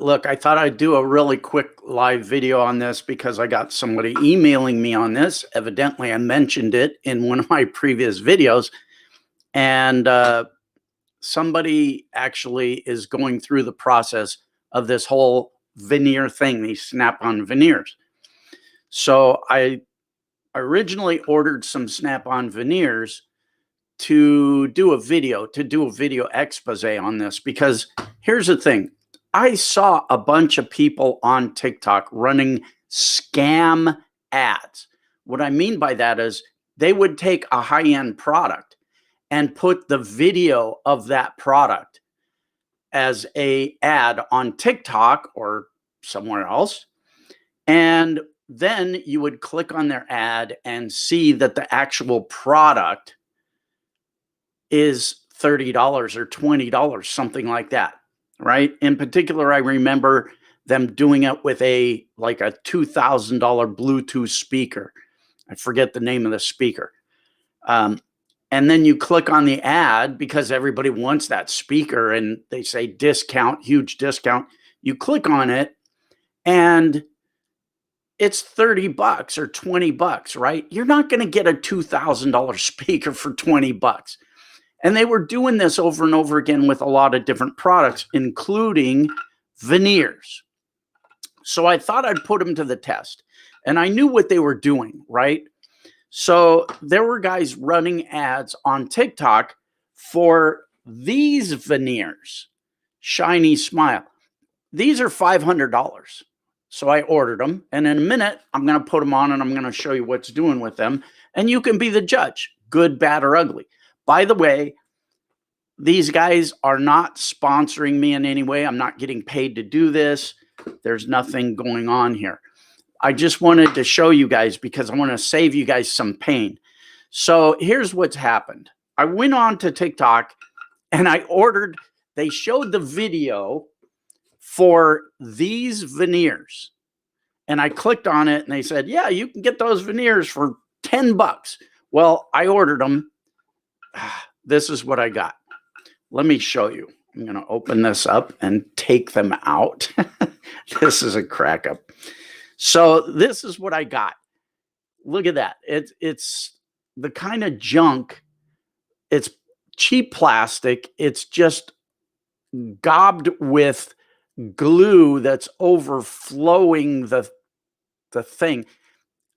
Look, I thought I'd do a really quick live video on this because I got somebody emailing me on this. Evidently, I mentioned it in one of my previous videos. And somebody actually is going through the process of this whole veneer thing, these snap-on veneers. So I originally ordered some snap-on veneers to do a video expose on this, because here's the thing. I saw a bunch of people on TikTok running scam ads. What I mean by that is they would take a high-end product and put the video of that product as a ad on TikTok or somewhere else. And then you would click on their ad and see that the actual product is $30 or $20, something like that, right? In particular, I remember them doing it with a $2,000 Bluetooth speaker. I forget the name of the speaker. And then you click on the ad because everybody wants that speaker and they say discount, huge discount. You click on it and it's $30 or $20, right? You're not going to get a $2,000 speaker for $20. And they were doing this over and over again with a lot of different products, including veneers. So I thought I'd put them to the test. And I knew what they were doing, right? So there were guys running ads on TikTok for these veneers, Shiny Smile. These are $500. So I ordered them. And in a minute, I'm going to put them on and I'm going to show you what's doing with them. And you can be the judge, good, bad, or ugly. By the way, these guys are not sponsoring me in any way. I'm not getting paid to do this. There's nothing going on here. I just wanted to show you guys because I want to save you guys some pain. So here's what's happened. I went on to TikTok and I ordered, they showed the video for these veneers. And I clicked on it and they said, yeah, you can get those veneers for $10. Well, I ordered them. This is what I got. Let me show you. I'm going to open this up and take them out. This is a crack up. So this is what I got. Look at that. It's the kind of junk. It's cheap plastic. It's just gobbed with glue that's overflowing the thing.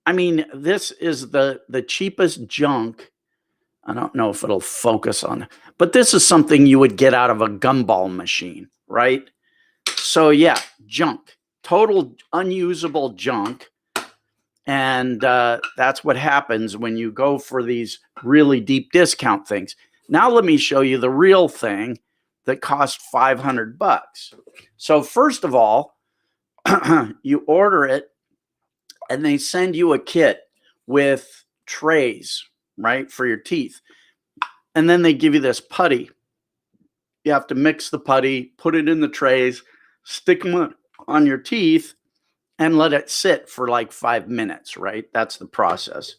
I mean, this is the cheapest junk. I don't know if it'll focus on it, but this is something you would get out of a gumball machine, right? So yeah, junk, total unusable junk. And that's what happens when you go for these really deep discount things. Now let me show you the real thing that cost $500. So first of all, you order it and they send you a kit with trays, right, for your teeth. And then they give you this putty. You have to mix the putty, put it in the trays, stick them on your teeth, and let it sit for like 5 minutes, right? That's the process.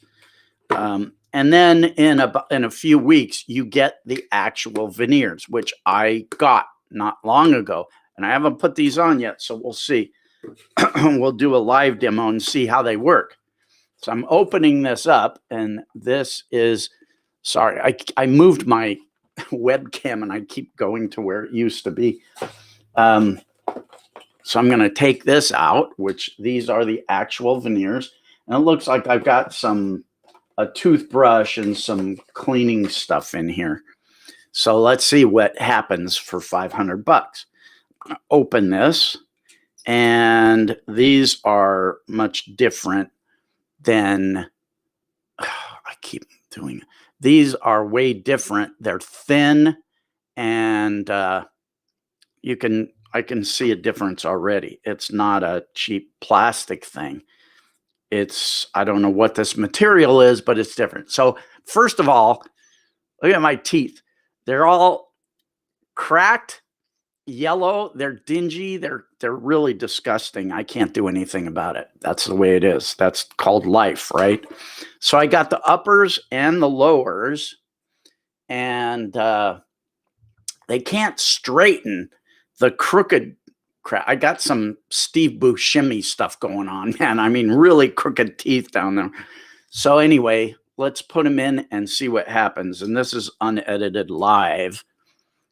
And then in a few weeks, you get the actual veneers, which I got not long ago. And I haven't put these on yet, so we'll see. We'll do a live demo and see how they work. So I'm opening this up, and this is, sorry, I moved my webcam and I keep going to where it used to be. So I'm going to take this out, which these are the actual veneers. And it looks like I've got a toothbrush and some cleaning stuff in here. So let's see what happens for $500. Open this, and these are much different than, I keep doing it. These are way different. They're thin, and I can see a difference already. It's not a cheap plastic thing. I don't know what this material is, but it's different. So first of all, look at my teeth. They're all cracked, yellow. They're dingy. They're really disgusting. I can't do anything about it. That's the way it is. That's called life, right? So I got the uppers and the lowers, and they can't straighten the crooked crap. I got some Steve Buscemi stuff going on, man. I mean, really crooked teeth down there. So anyway, let's put them in and see what happens. And this is unedited live.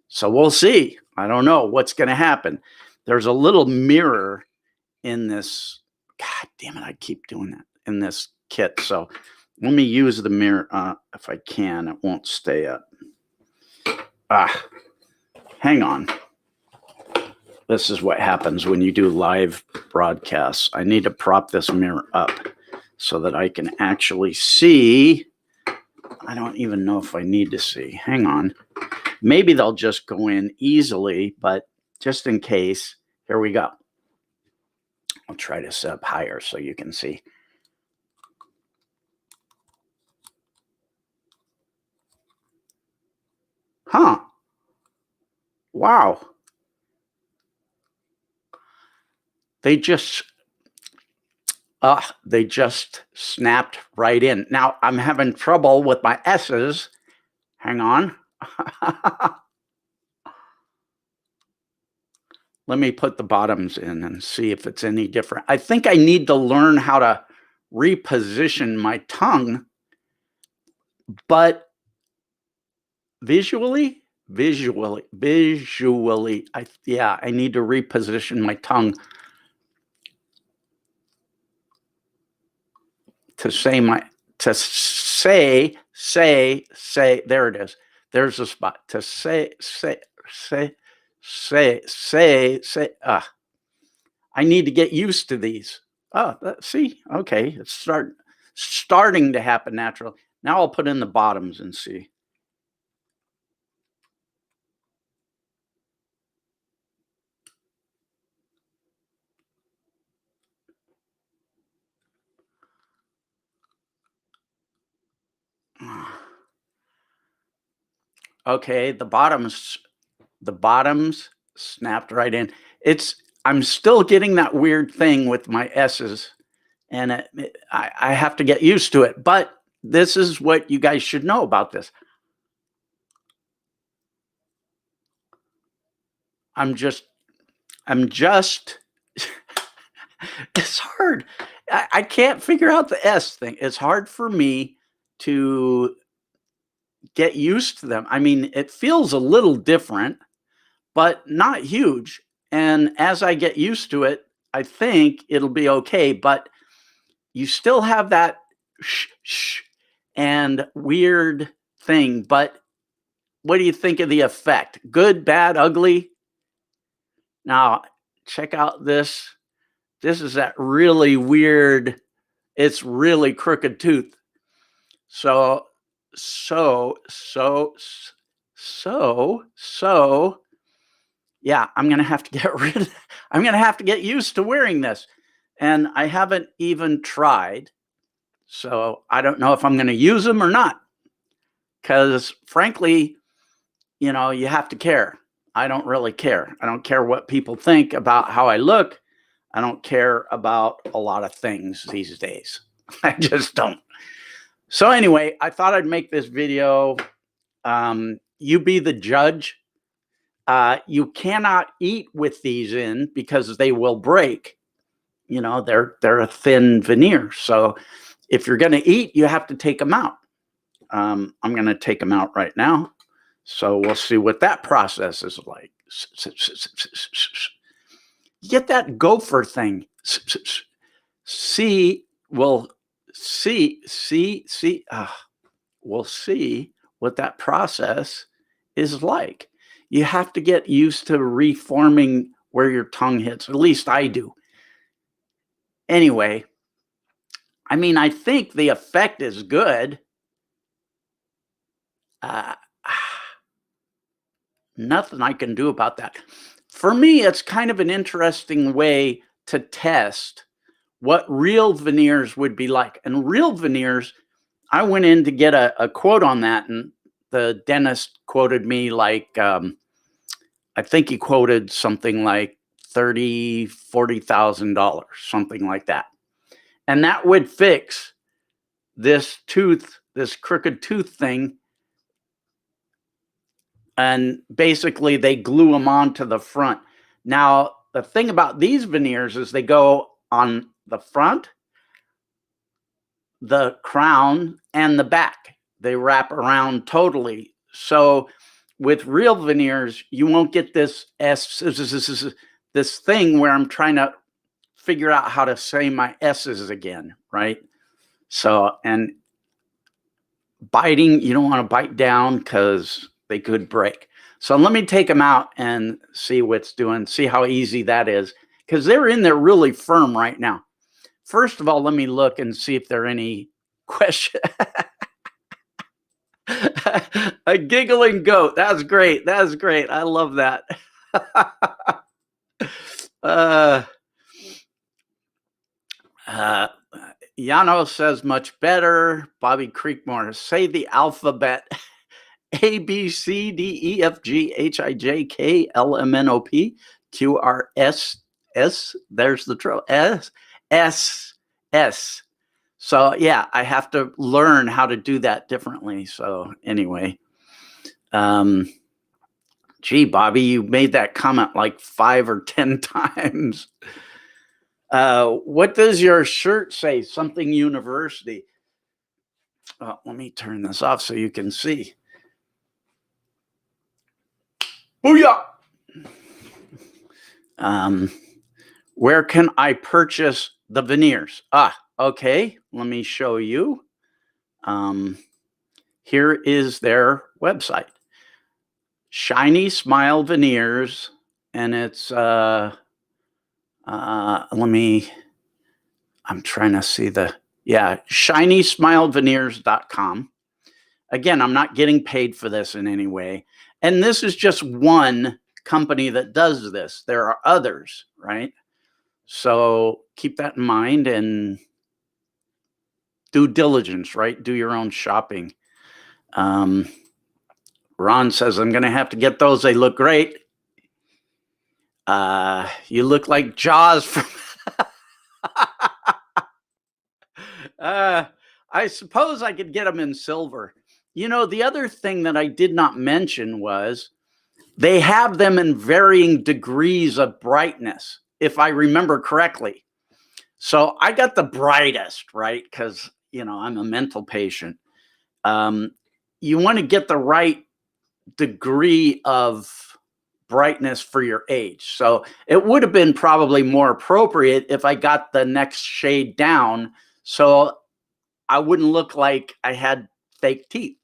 So we'll see. I don't know what's going to happen. There's a little mirror in this. God damn it. I keep doing that in this kit. So let me use the mirror if I can. It won't stay up. Hang on. This is what happens when you do live broadcasts. I need to prop this mirror up so that I can actually see. I don't even know if I need to see. Hang on. Maybe they'll just go in easily, but just in case, here we go. I'll try to set up higher so you can see. Huh. Wow. They just snapped right in. Now I'm having trouble with my S's. Hang on. Let me put the bottoms in and see if it's any different. I think I need to learn how to reposition my tongue, but visually, I need to reposition my tongue to say, there it is. There's a spot to say. I need to get used to these. See, okay, it's starting to happen naturally. Now I'll put in the bottoms and see. Okay, the bottoms snapped right in. I'm still getting that weird thing with my S's, and I have to get used to it. But this is what you guys should know about this. I'm just it's hard. I can't figure out the S thing. It's hard for me to get used to them. I mean, it feels a little different, but not huge. And as I get used to it, I think it'll be okay. But you still have that shh and weird thing. But what do you think of the effect? Good, bad, ugly? Now, check out this. This is that really weird, it's really crooked tooth. So, yeah, I'm going to have to I'm going to have to get used to wearing this. And I haven't even tried. So I don't know if I'm going to use them or not. Because frankly, you have to care. I don't really care. I don't care what people think about how I look. I don't care about a lot of things these days. I just don't. So anyway, I thought I'd make this video. You be the judge. You cannot eat with these in because they will break. They're a thin veneer. So if you're going to eat, you have to take them out. I'm going to take them out right now. So we'll see what that process is like. Get that gopher thing. We'll see what that process is like. You have to get used to reforming where your tongue hits. At least I do. Anyway, I mean, I think the effect is good. Nothing I can do about that. For me, it's kind of an interesting way to test what real veneers would be like. And real veneers, I went in to get a quote on that, and the dentist quoted me like, I think he quoted something like $30,000, $40,000, something like that. And that would fix this tooth, this crooked tooth thing. And basically they glue them onto the front. Now, the thing about these veneers is they go on the front, the crown, and the back. They wrap around totally. So with real veneers, you won't get this this thing where I'm trying to figure out how to say my S's again, right? So, and biting, you don't want to bite down because they could break. So let me take them out and see what's doing, see how easy that is, because they're in there really firm right now. First of all, let me look and see if there are any questions. A giggling goat. That's great. That's great. I love that. Yano says much better. Bobby Creekmore, say the alphabet. A, B, C, D, E, F, G, H, I, J, K, L, M, N, O, P, Q, R, S, S. There's the trouble. S, S, S. So yeah, I have to learn how to do that differently. So anyway, gee, Bobby, you made that comment like 5 or 10 times. What does your shirt say? Something university. Let me turn this off so you can see. Booyah! Where can I purchase the veneers? Okay. Let me show you. Here is their website. Shiny Smile Veneers. And it's, I'm trying to see shinysmileveneers.com. Again, I'm not getting paid for this in any way. And this is just one company that does this. There are others, right? So keep that in mind and due diligence, right? Do your own shopping. Ron says, I'm going to have to get those. They look great. You look like Jaws from... I suppose I could get them in silver. You know, the other thing that I did not mention was they have them in varying degrees of brightness, if I remember correctly. So I got the brightest, right? Because, you know, I'm a mental patient. You want to get the right degree of brightness for your age. So it would have been probably more appropriate if I got the next shade down so I wouldn't look like I had fake teeth.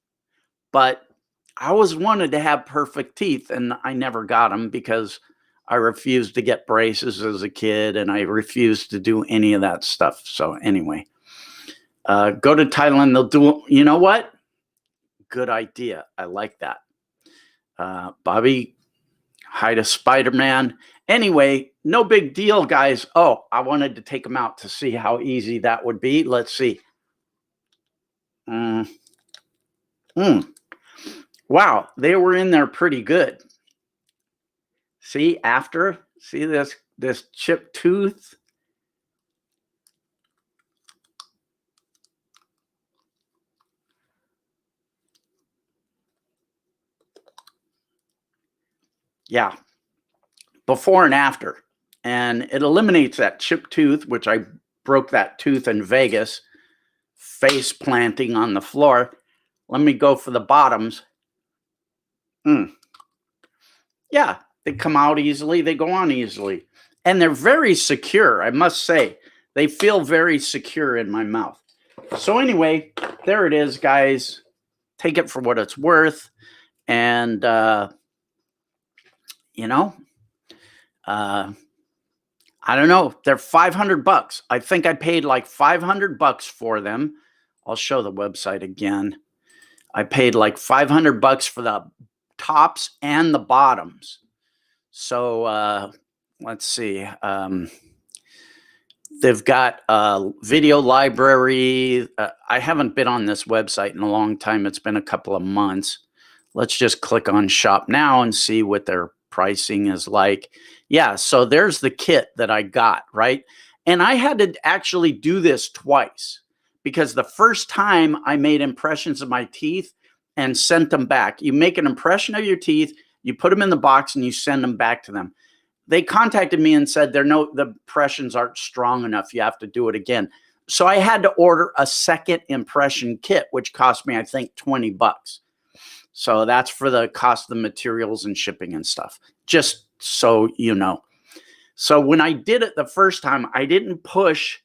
But I always wanted to have perfect teeth, and I never got them because I refused to get braces as a kid, and I refused to do any of that stuff. So anyway, go to Thailand. They'll do, you know what? Good idea. I like that. Bobby, hi to Spider-Man. Anyway, no big deal, guys. Oh, I wanted to take them out to see how easy that would be. Let's see. Wow, they were in there pretty good. See, see this chipped tooth? Yeah, before and after. And it eliminates that chipped tooth, which I broke that tooth in Vegas, face planting on the floor. Let me go for the bottoms. Yeah, they come out easily. They go on easily. And they're very secure, I must say. They feel very secure in my mouth. So anyway, there it is, guys. Take it for what it's worth. And, you know, I don't know. They're $500. I think I paid like $500 for them. I'll show the website again. I paid like $500 for the tops and the bottoms. So let's see. They've got a video library. I haven't been on this website in a long time. It's been a couple of months. Let's just click on shop now and see what their pricing is like. Yeah, so there's the kit that I got, right? And I had to actually do this twice because the first time I made impressions of my teeth and sent them back. You make an impression of your teeth, you put them in the box, and you send them back to them. they contacted me and said the impressions aren't strong enough. You have to do it again. So I had to order a second impression kit, which cost me, I think, $20. So that's for the cost of the materials and shipping and stuff, just so you know. So when I did it the first time, I didn't push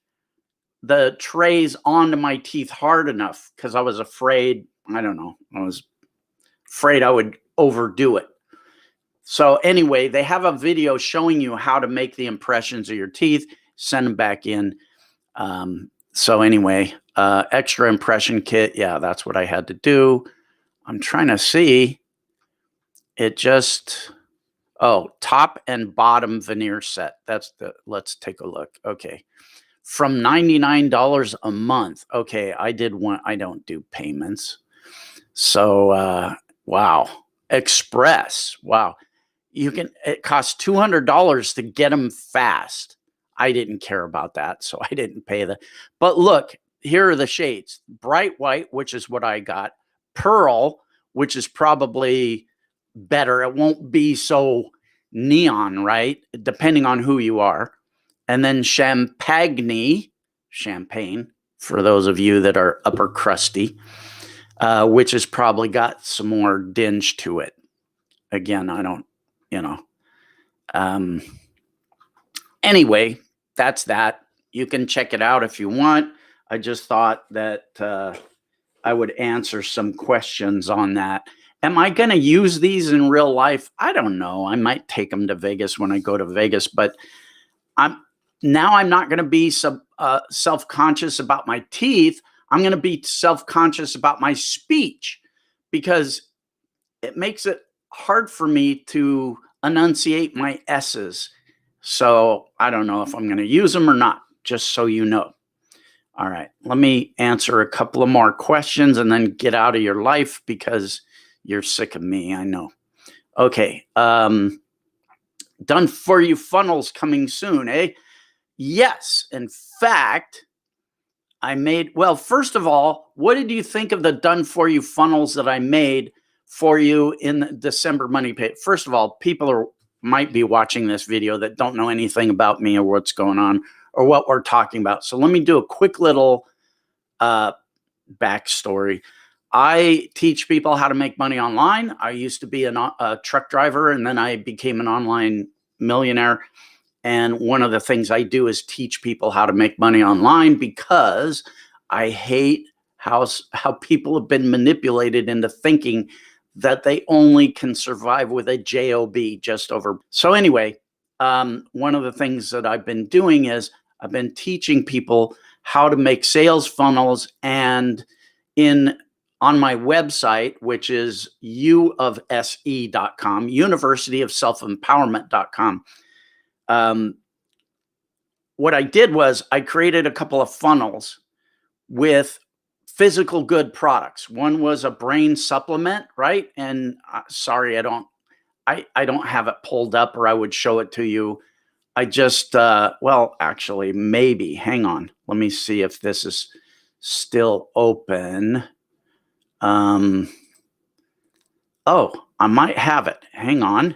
the trays onto my teeth hard enough because I was afraid, I don't know, I was afraid I would overdo it. So anyway, they have a video showing you how to make the impressions of your teeth, send them back in. So anyway, extra impression kit. Yeah, that's what I had to do. I'm trying to see. It just, top and bottom veneer set. Let's take a look. Okay. From $99 a month. Okay, I did one. I don't do payments. So, wow. Express. Wow. It costs $200 to get them fast. I didn't care about that, so I didn't pay but look, here are the shades. Bright white, which is what I got. Pearl, which is probably better. It won't be so neon, right? Depending on who you are. And then champagne, for those of you that are upper crusty, which has probably got some more dinge to it. Again, I don't, anyway, that's that. You can check it out if you want. I just thought that I would answer some questions on that. Am I going to use these in real life? I don't know. I might take them to Vegas when I go to Vegas, but I'm not going to be self-conscious about my teeth. I'm going to be self-conscious about my speech because it makes it hard for me to enunciate my S's. So I don't know if I'm going to use them or not, just so you know. All right, let me answer a couple of more questions and then get out of your life because you're sick of me, I know. Okay, done for you funnels coming soon, eh? Yes, in fact, first of all, what did you think of the done for you funnels that I made for you in the December money pay? First of all, people might be watching this video that don't know anything about me or what's going on or what we're talking about. So let me do a quick little backstory. I teach people how to make money online. I used to be a truck driver, and then I became an online millionaire. And one of the things I do is teach people how to make money online because I hate how people have been manipulated into thinking that they only can survive with a job just over. So anyway, one of the things that I've been doing is I've been teaching people how to make sales funnels, and on my website, which is uofse.com, universityofselfempowerment.com. What I did was I created a couple of funnels with physical good products. One was a brain supplement, right? And sorry, I don't have it pulled up, or I would show it to you. I just, actually, maybe, hang on. Let me see if this is still open. I might have it. Hang on.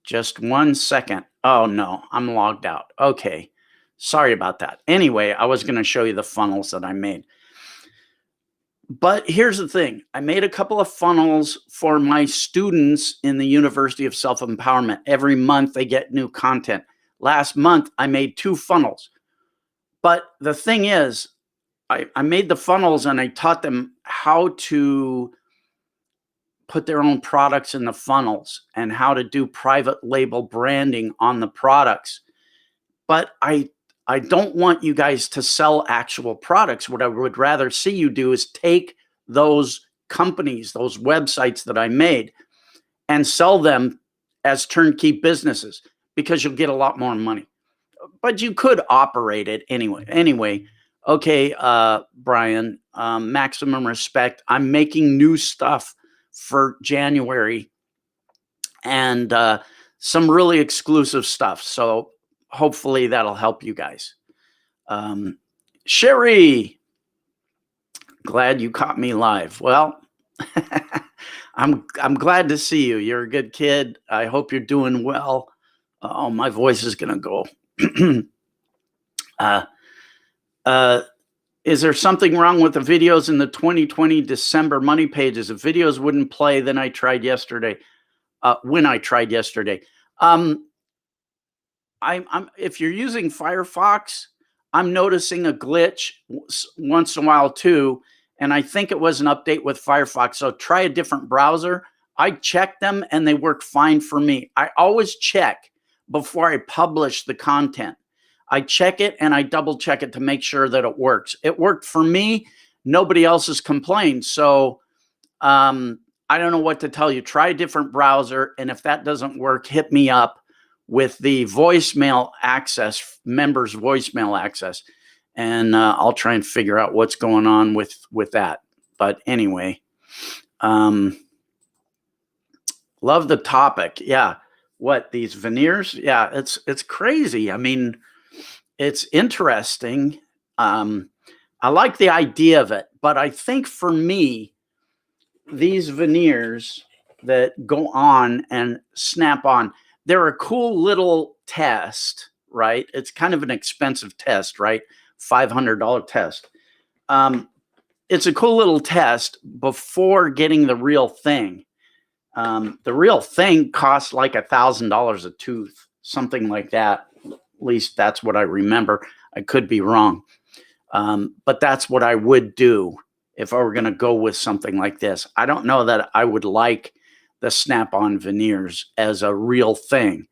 Just 1 second. Oh, no, I'm logged out. Okay. Sorry about that. Anyway, I was going to show you the funnels that I made. But here's the thing. I made a couple of funnels for my students in the University of Self-Empowerment. Every month they get new content. Last month, I made 2 funnels. But the thing is, I made the funnels and I taught them how to put their own products in the funnels and how to do private label branding on the products. But I don't want you guys to sell actual products. What I would rather see you do is take those companies, those websites that I made, and sell them as turnkey businesses because you'll get a lot more money. But you could operate it anyway. Anyway, okay, Brian, maximum respect. I'm making new stuff for January and some really exclusive stuff. So hopefully that'll help you guys. Sherry, glad you caught me live. Well, I'm glad to see you. You're a good kid. I hope you're doing well. Oh, my voice is going to go. uh, uh, is there something wrong with the videos in the 2020 December money pages? If videos wouldn't play, then I tried yesterday. When I tried yesterday. If you're using Firefox, I'm noticing a glitch once in a while too, and I think it was an update with Firefox. So try a different browser. I checked them and they work fine for me. I always check before I publish the content. I check it and I double check it to make sure that it works. It worked for me. Nobody else has complained. So I don't know what to tell you. Try a different browser, and if that doesn't work, hit me up with the voicemail access, members voicemail access, and I'll try and figure out what's going on with that. But anyway, love the topic. Yeah, what, these veneers? Yeah, it's crazy. I mean, it's interesting. I like the idea of it, but I think for me, these veneers that go on and snap on, they're a cool little test, right? It's kind of an expensive test, right? $500 test. It's a cool little test before getting the real thing. The real thing costs like $1,000 a tooth, something like that. At least that's what I remember. I could be wrong. But that's what I would do if I were going to go with something like this. I don't know that I would like the snap-on veneers as a real thing.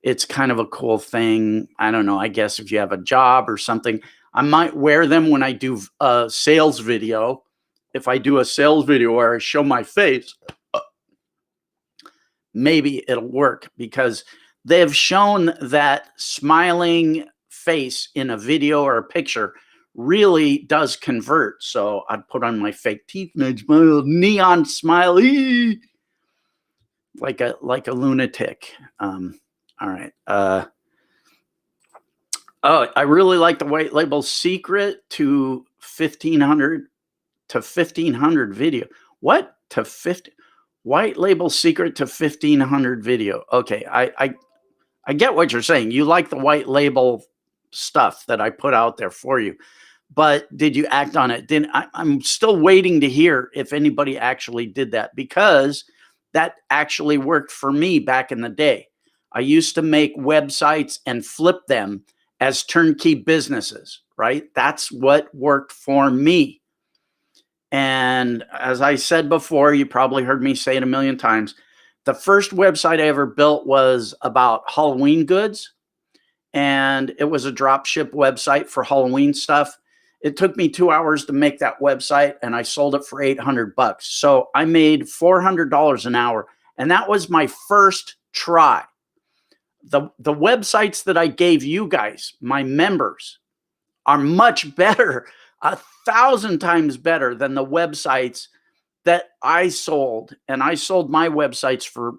It's kind of a cool thing. I don't know. I guess if you have a job or something, I might wear them when I do a sales video. If I do a sales video where I show my face, maybe it'll work, because they have shown that smiling face in a video or a picture really does convert. So I'd put on my fake teeth and I'd smile, neon smile, like a lunatic. All right. Oh, I really like the white label secret to 1500 video. What? To 50 white label secret to 1500 video. Okay, I get what you're saying. You like the white label stuff that I put out there for you. But did you act on it? I'm still waiting to hear if anybody actually did that, because that actually worked for me back in the day. I used to make websites and flip them as turnkey businesses, right? That's what worked for me. And as I said before, you probably heard me say it a million times, the first website I ever built was about Halloween goods. And it was a drop ship website for Halloween stuff. It took me 2 hours to make that website, and I sold it for $800. So I made $400 an hour, and that was my first try. The websites that I gave you guys, my members, are much better, 1,000 times better than the websites that I sold. And I sold my websites for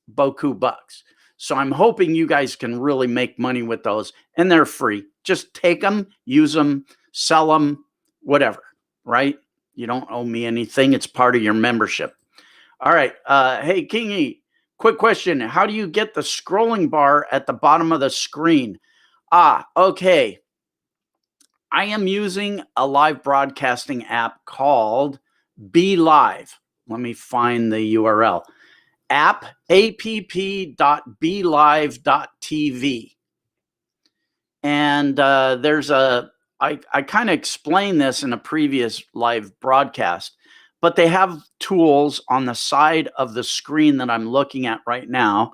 beaucoup bucks. So I'm hoping you guys can really make money with those, and they're free. Just take them, use them, sell them, whatever, right? You don't owe me anything. It's part of your membership. All right. Hey, Kingy, quick question. How do you get the scrolling bar at the bottom of the screen? Okay. I am using a live broadcasting app called Be Live. Let me find the URL. app.belive.tv. And there's I kind of explained this in a previous live broadcast, but they have tools on the side of the screen that I'm looking at right now.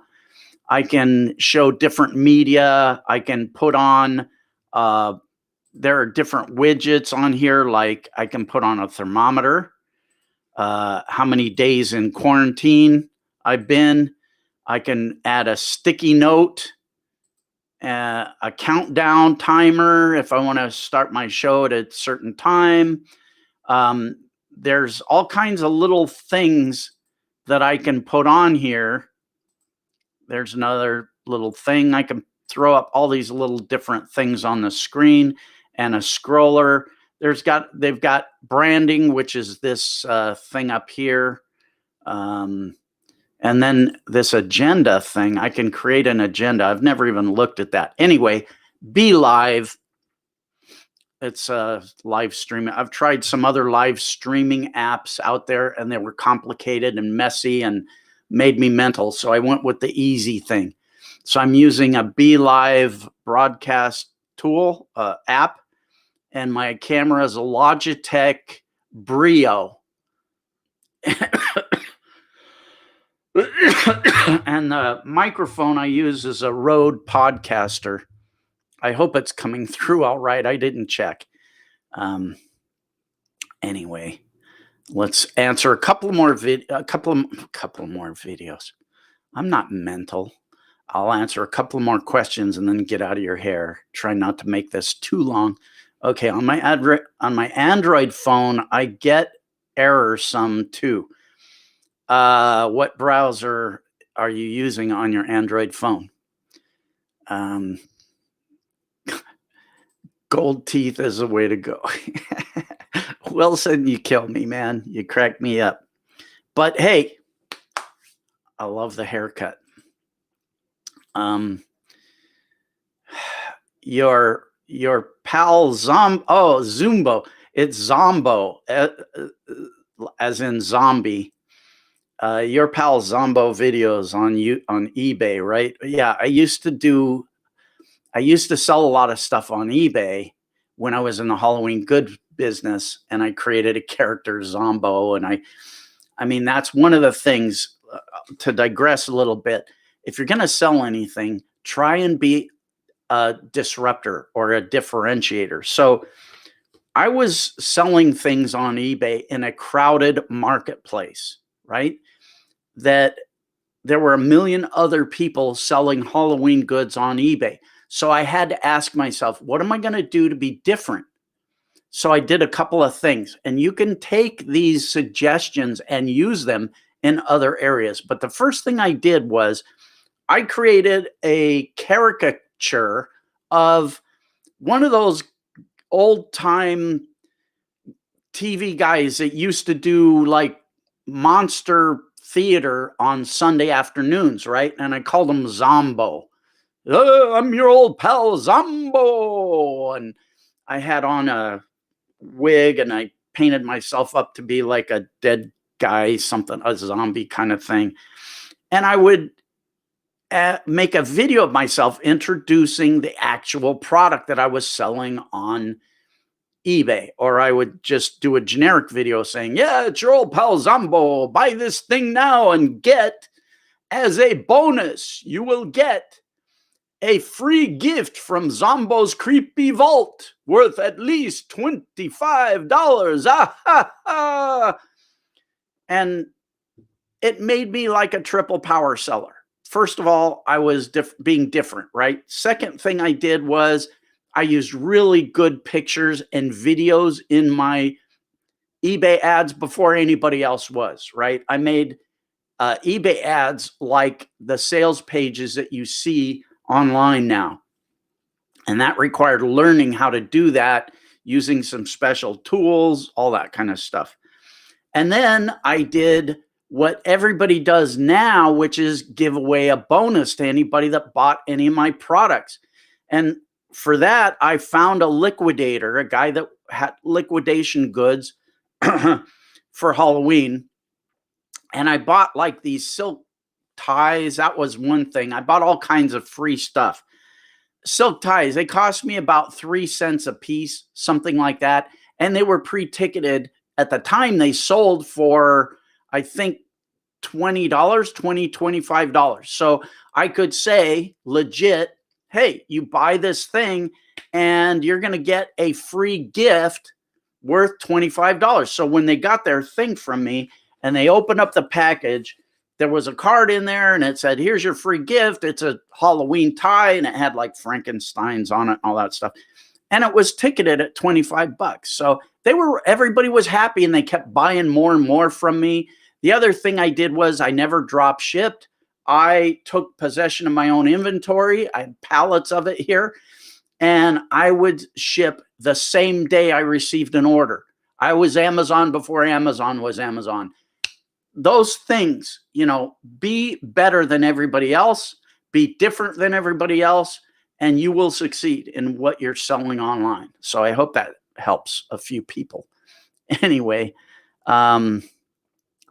I can show different media. I can put on, there are different widgets on here, like I can put on a thermometer, how many days in quarantine I've been. I can add a sticky note, a countdown timer if I want to start my show at a certain time. There's all kinds of little things that I can put on here. There's another little thing. I can throw up all these little different things on the screen, and a scroller. They've got branding, which is this thing up here. And And then this agenda thing, I can create an agenda. I've never even looked at that. Anyway, Be Live. It's a live streaming. I've tried some other live streaming apps out there, and they were complicated and messy and made me mental. So I went with the easy thing. So I'm using a Be Live broadcast tool app, and my camera is a Logitech Brio. And the microphone I use is a Rode Podcaster. I hope it's coming through all right. I didn't check. Anyway, let's answer a couple more videos. I'm not mental. I'll answer a couple more questions and then get out of your hair. Try not to make this too long. Okay, on my Android phone, I get errors some too. What browser are you using on your Android phone? Gold teeth is the way to go. Wilson, you kill me, man. You crack me up. But hey, I love the haircut. Your pal Zumbo. It's Zombo, as in zombie. Your pal Zombo videos on eBay, right? Yeah, I used to sell a lot of stuff on eBay when I was in the Halloween goods business, and I created a character Zombo. And I mean, that's one of the things, to digress a little bit. If you're going to sell anything, try and be a disruptor or a differentiator. So I was selling things on eBay in a crowded marketplace, right? That there were a million other people selling Halloween goods on eBay. So I had to ask myself, what am I going to do to be different? So I did a couple of things, and you can take these suggestions and use them in other areas. But the first thing I did was I created a caricature of one of those old time TV guys that used to do like monster theater on Sunday afternoons, right? And I called him Zombo. I'm your old pal Zombo. And I had on a wig, and I painted myself up to be like a dead guy, something, a zombie kind of thing. And I would make a video of myself introducing the actual product that I was selling on eBay. Or I would just do a generic video saying, yeah, it's your old pal Zombo. Buy this thing now and get, as a bonus, you will get a free gift from Zombo's Creepy Vault worth at least $25. Ah, ha, ha. And it made me like a triple power seller. First of all, I was being different, right? Second thing I did was I used really good pictures and videos in my eBay ads before anybody else was, right? I made eBay ads like the sales pages that you see online now. And that required learning how to do that using some special tools, all that kind of stuff. And then I did what everybody does now, which is give away a bonus to anybody that bought any of my products. And for that, I found a liquidator, a guy that had liquidation goods for Halloween. And I bought like these silk ties. That was one thing. I bought all kinds of free stuff. Silk ties, they cost me about 3 cents a piece, something like that. And they were pre-ticketed. At the time, they sold for, I think, $20, $25. So I could say legit, hey, you buy this thing and you're going to get a free gift worth $25. So when they got their thing from me and they opened up the package, there was a card in there and it said, here's your free gift. It's a Halloween tie, and it had like Frankenstein's on it and all that stuff. And it was ticketed at $25. So everybody was happy, and they kept buying more and more from me. The other thing I did was I never drop shipped. I took possession of my own inventory. I had pallets of it here, and I would ship the same day I received an order. I was Amazon before Amazon was Amazon. those things, be better than everybody else, be different than everybody else, and you will succeed in what you're selling online. So I hope that helps a few people. Anyway, that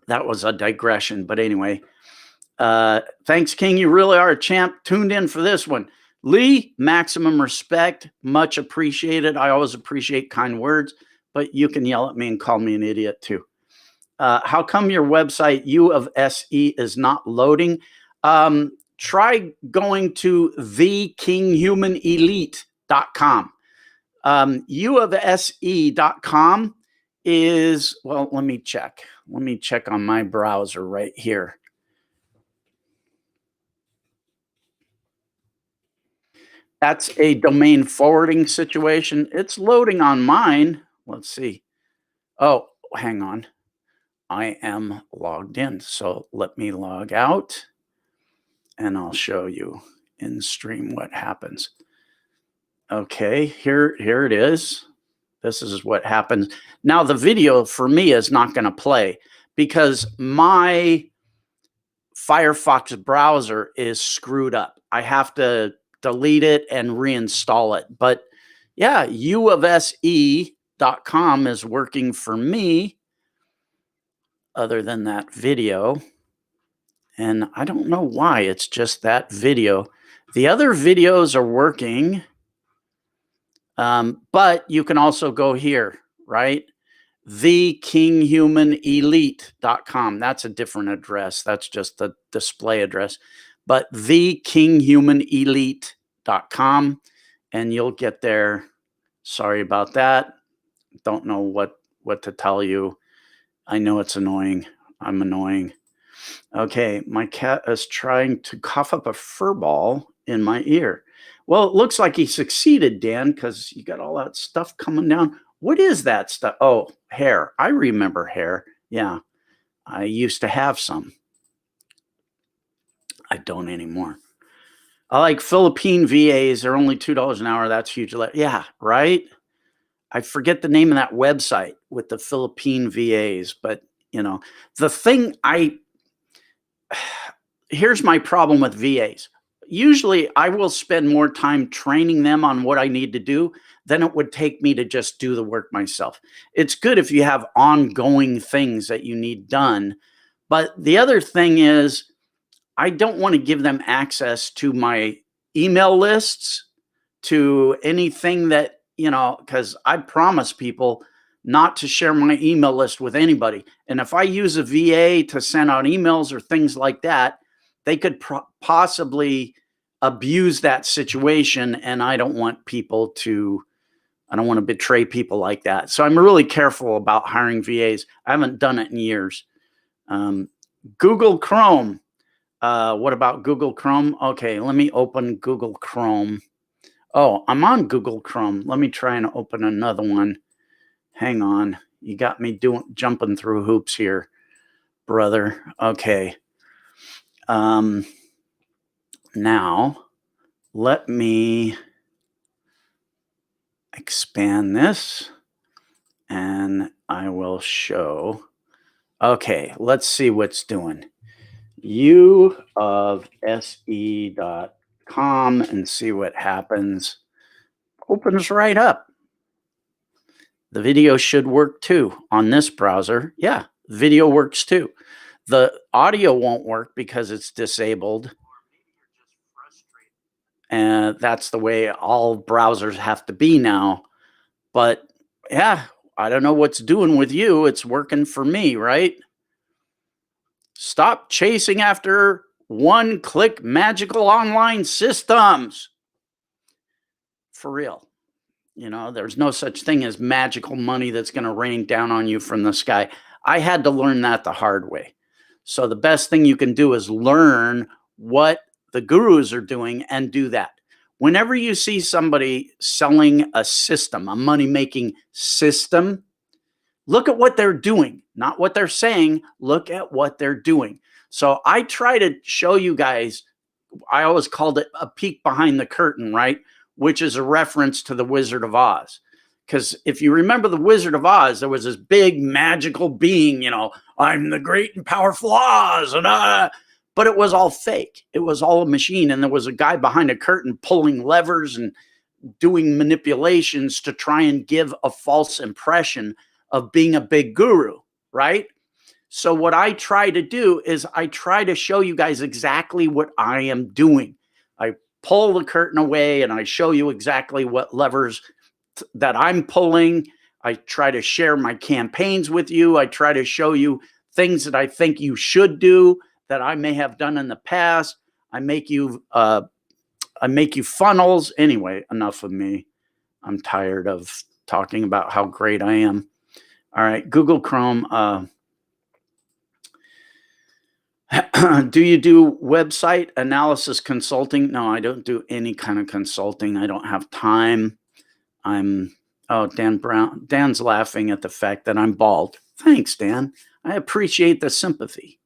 was a digression, but anyway, thanks, King. You really are a champ. Tuned in for this one. Lee, maximum respect, much appreciated. I always appreciate kind words, but you can yell at me and call me an idiot too. How come your website U of SE is not loading? Try going to thekinghumanelite.com. U of SE.com is, well, let me check. Let me check on my browser right here. That's a domain forwarding situation. It's loading on mine. Let's see. Oh, hang on. I am logged in. So let me log out and I'll show you in stream what happens. Okay, here it is. This is what happens. Now the video for me is not going to play because my Firefox browser is screwed up. I have to delete it and reinstall it. But yeah, uofse.com is working for me other than that video. And I don't know why it's just that video. The other videos are working. But you can also go here, right? Thekinghumanelite.com. That's a different address. That's just the display address. But thekinghumanelite.com, and you'll get there. Sorry about that. Don't know what to tell you. I know it's annoying. I'm annoying. Okay, my cat is trying to cough up a fur ball in my ear. Well, it looks like he succeeded, Dan, because you got all that stuff coming down. What is that stuff? Oh, hair. I remember hair. Yeah, I used to have some. I don't anymore. I like Philippine VAs. They're only $2 an hour. That's huge. Yeah, right? I forget the name of that website with the Philippine VAs. But, the thing here's my problem with VAs. Usually I will spend more time training them on what I need to do than it would take me to just do the work myself. It's good if you have ongoing things that you need done. But the other thing is, I don't want to give them access to my email lists, to anything that, because I promise people not to share my email list with anybody. And if I use a VA to send out emails or things like that, they could possibly abuse that situation. And I don't want to betray people like that. So I'm really careful about hiring VAs. I haven't done it in years. Google Chrome. What about Google Chrome? Okay, let me open Google Chrome. Oh, I'm on Google Chrome. Let me try and open another one. Hang on. You got me jumping through hoops here, brother. Okay. Now, let me expand this and I will show. Okay, let's see what's doing. uofse.com and see what happens. Opens right up. The video should work too on this browser. Yeah, video works too. The audio won't work because it's disabled. And that's the way all browsers have to be now. But yeah, I don't know what's doing with you. It's working for me, right? Stop chasing after one-click magical online systems. For real. There's no such thing as magical money that's going to rain down on you from the sky. I had to learn that the hard way. So the best thing you can do is learn what the gurus are doing and do that. Whenever you see somebody selling a system, a money-making system, look at what they're doing, not what they're saying. Look at what they're doing. So I try to show you guys, I always called it a peek behind the curtain, right? Which is a reference to the Wizard of Oz. Because if you remember the Wizard of Oz, there was this big magical being, I'm the great and powerful Oz, but it was all fake. It was all a machine. And there was a guy behind a curtain pulling levers and doing manipulations to try and give a false impression of being a big guru, right? So what I try to do is I try to show you guys exactly what I am doing. I pull the curtain away and I show you exactly what levers that I'm pulling. I try to share my campaigns with you. I try to show you things that I think you should do that I may have done in the past. I make you funnels. Anyway, enough of me. I'm tired of talking about how great I am. All right, Google Chrome. Do you do website analysis consulting? No, I don't do any kind of consulting. I don't have time. Dan Brown. Dan's laughing at the fact that I'm bald. Thanks, Dan. I appreciate the sympathy.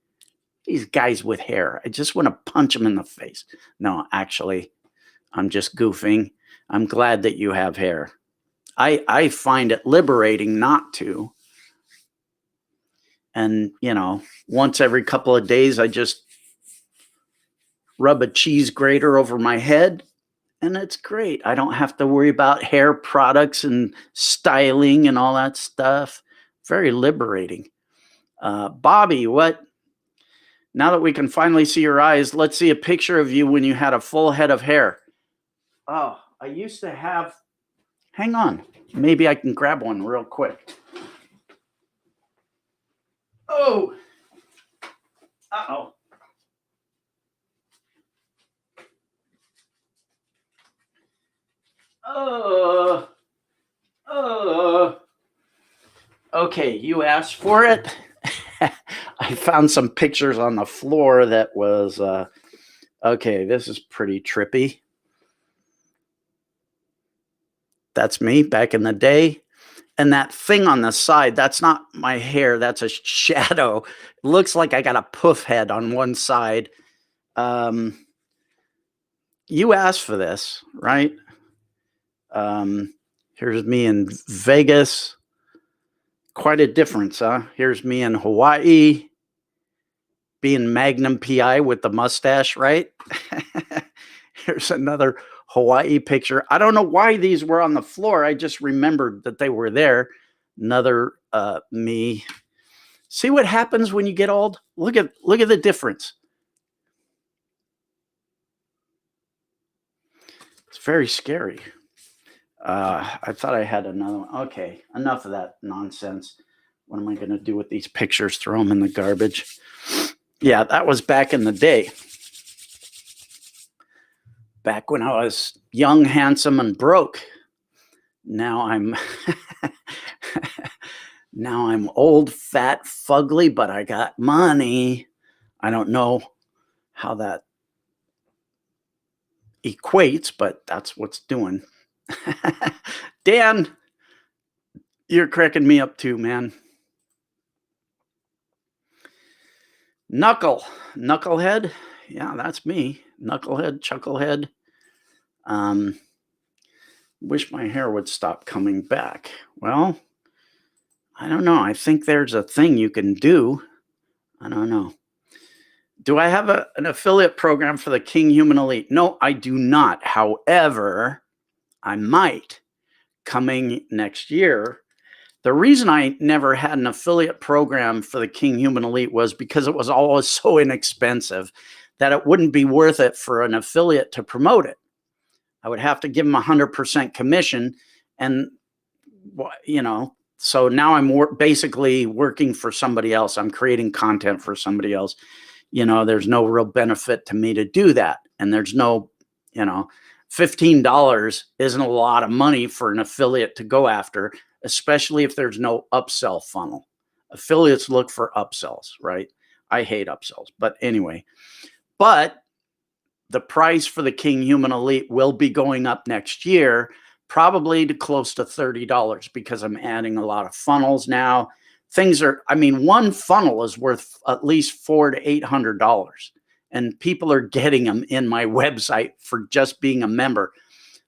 These guys with hair, I just want to punch them in the face. No, actually, I'm just goofing. I'm glad that you have hair. I find it liberating not to. And, once every couple of days, I just rub a cheese grater over my head. And it's great. I don't have to worry about hair products and styling and all that stuff. Very liberating. Bobby, what? Now that we can finally see your eyes, let's see a picture of you when you had a full head of hair. Oh, I used to have, hang on. Maybe I can grab one real quick. Oh. Uh-oh. Okay, you asked for it. I found some pictures on the floor that was, okay, this is pretty trippy. That's me back in the day. And that thing on the side, that's not my hair. That's a shadow. It looks like I got a poof head on one side. You asked for this, right? Here's me in Vegas. Quite a difference, huh? Here's me in Hawaii, being Magnum PI with the mustache, right? Here's another Hawaii picture. I don't know why these were on the floor. I just remembered that they were there. Another me. See what happens when you get old? Look at the difference. It's very scary. I thought I had another one. Okay, enough of that nonsense. What am I going to do with these pictures? Throw them in the garbage. Yeah, that was back in the day. Back when I was young, handsome, and broke. Now I'm now I'm old, fat, fugly, but I got money. I don't know how that equates, but that's what's doing. Dan, you're cracking me up too, man. Knucklehead. Yeah, that's me. Knucklehead, chucklehead. Wish my hair would stop coming back. Well, I don't know. I think there's a thing you can do. I don't know. Do I have an affiliate program for the Kinghuman Elite? No, I do not. However, I might coming next year. The reason I never had an affiliate program for the Kinghuman Elite was because it was always so inexpensive that it wouldn't be worth it for an affiliate to promote it. I would have to give them 100% commission. And, so now I'm basically working for somebody else. I'm creating content for somebody else. There's no real benefit to me to do that. And there's no, $15 isn't a lot of money for an affiliate to go after, especially if there's no upsell funnel. Affiliates look for upsells, right? I hate upsells, but anyway. But the price for the Kinghuman Elite will be going up next year, probably to close to $30 because I'm adding a lot of funnels now. One funnel is worth at least $400 to $800. And people are getting them in my website for just being a member.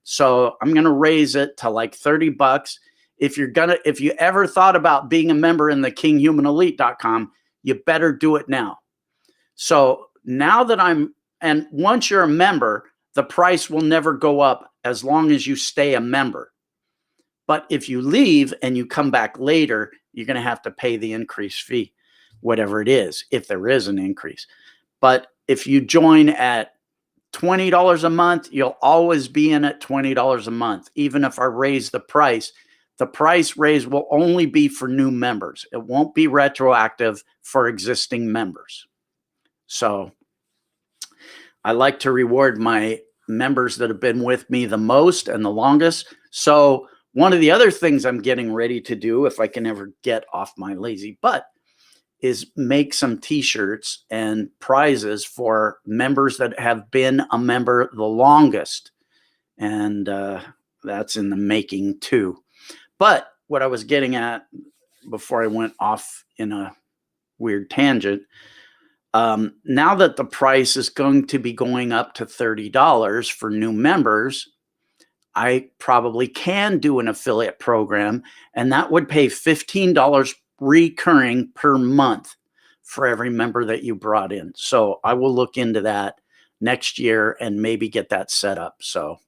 So I'm going to raise it to like $30. if you ever thought about being a member in the KingHumanElite.com, you better do it now. So now that and once you're a member, the price will never go up as long as you stay a member. But if you leave and you come back later, you're going to have to pay the increased fee, whatever it is, if there is an increase. But if you join at $20 a month, you'll always be in at $20 a month. Even if I raise the price raise will only be for new members. It won't be retroactive for existing members. So I like to reward my members that have been with me the most and the longest. So one of the other things I'm getting ready to do, if I can ever get off my lazy butt, is make some t-shirts and prizes for members that have been a member the longest. And that's in the making too. But what I was getting at before I went off in a weird tangent, now that the price is going to be going up to $30 for new members, I probably can do an affiliate program, and that would pay $15 recurring per month for every member that you brought in. So I will look into that next year and maybe get that set up. So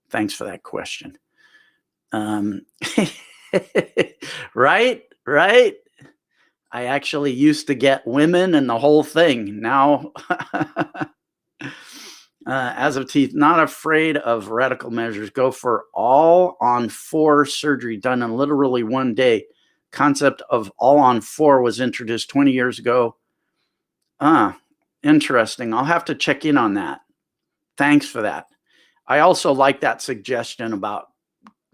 thanks for that question. Right. I actually used to get women and the whole thing. Now, as of teeth, not afraid of radical measures. Go for all on 4 surgery done in literally one day. Concept of all on 4 was introduced 20 years ago. Interesting. I'll have to check in on that. Thanks for that. I also like that suggestion about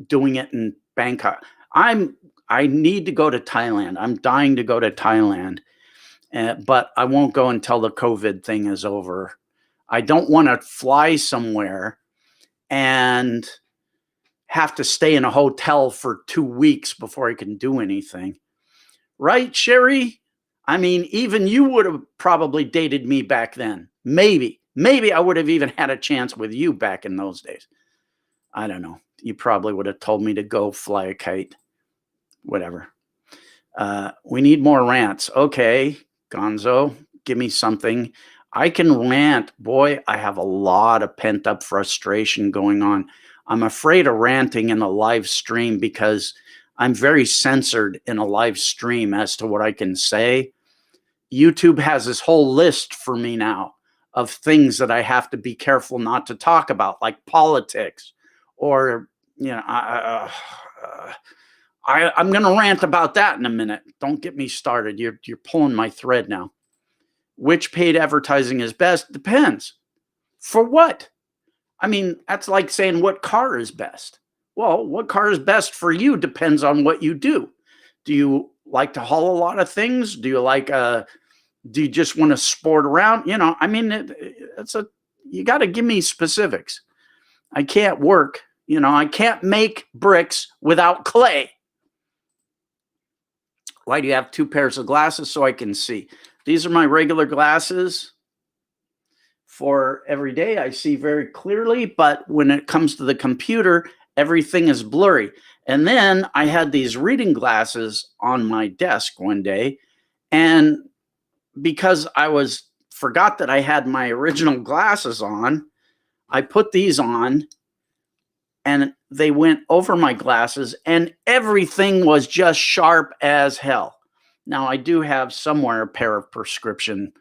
doing it in Bangkok. I need to go to Thailand. I'm dying to go to Thailand, but I won't go until the COVID thing is over. I don't want to fly somewhere and have to stay in a hotel for 2 weeks before I can do anything. Right, Sherry? I mean, even you would have probably dated me back then. Maybe I would have even had a chance with you back in those days. I don't know. You probably would have told me to go fly a kite. Whatever. We need more rants. Okay, Gonzo, give me something. I can rant. Boy, I have a lot of pent up frustration going on. I'm afraid of ranting in a live stream because I'm very censored in a live stream as to what I can say. YouTube has this whole list for me now of things that I have to be careful not to talk about, like politics, or, you know, I'm going to rant about that in a minute. Don't get me started. You're pulling my thread now. Which paid advertising is best? Depends. For what? I mean, that's like saying what car is best. Well, what car is best for you depends on what you do. Do you like to haul a lot of things? Do you just want to sport around? You know, I mean, you got to give me specifics. I can't work. You know, I can't make bricks without clay. Why do you have 2 pairs of glasses? So I can see. These are my regular glasses for every day. I see very clearly, but when it comes to the computer, everything is blurry. And then I had these reading glasses on my desk one day, and because I forgot that I had my original glasses on, I put these on and they went over my glasses and everything was just sharp as hell. Now, I do have somewhere a pair of prescription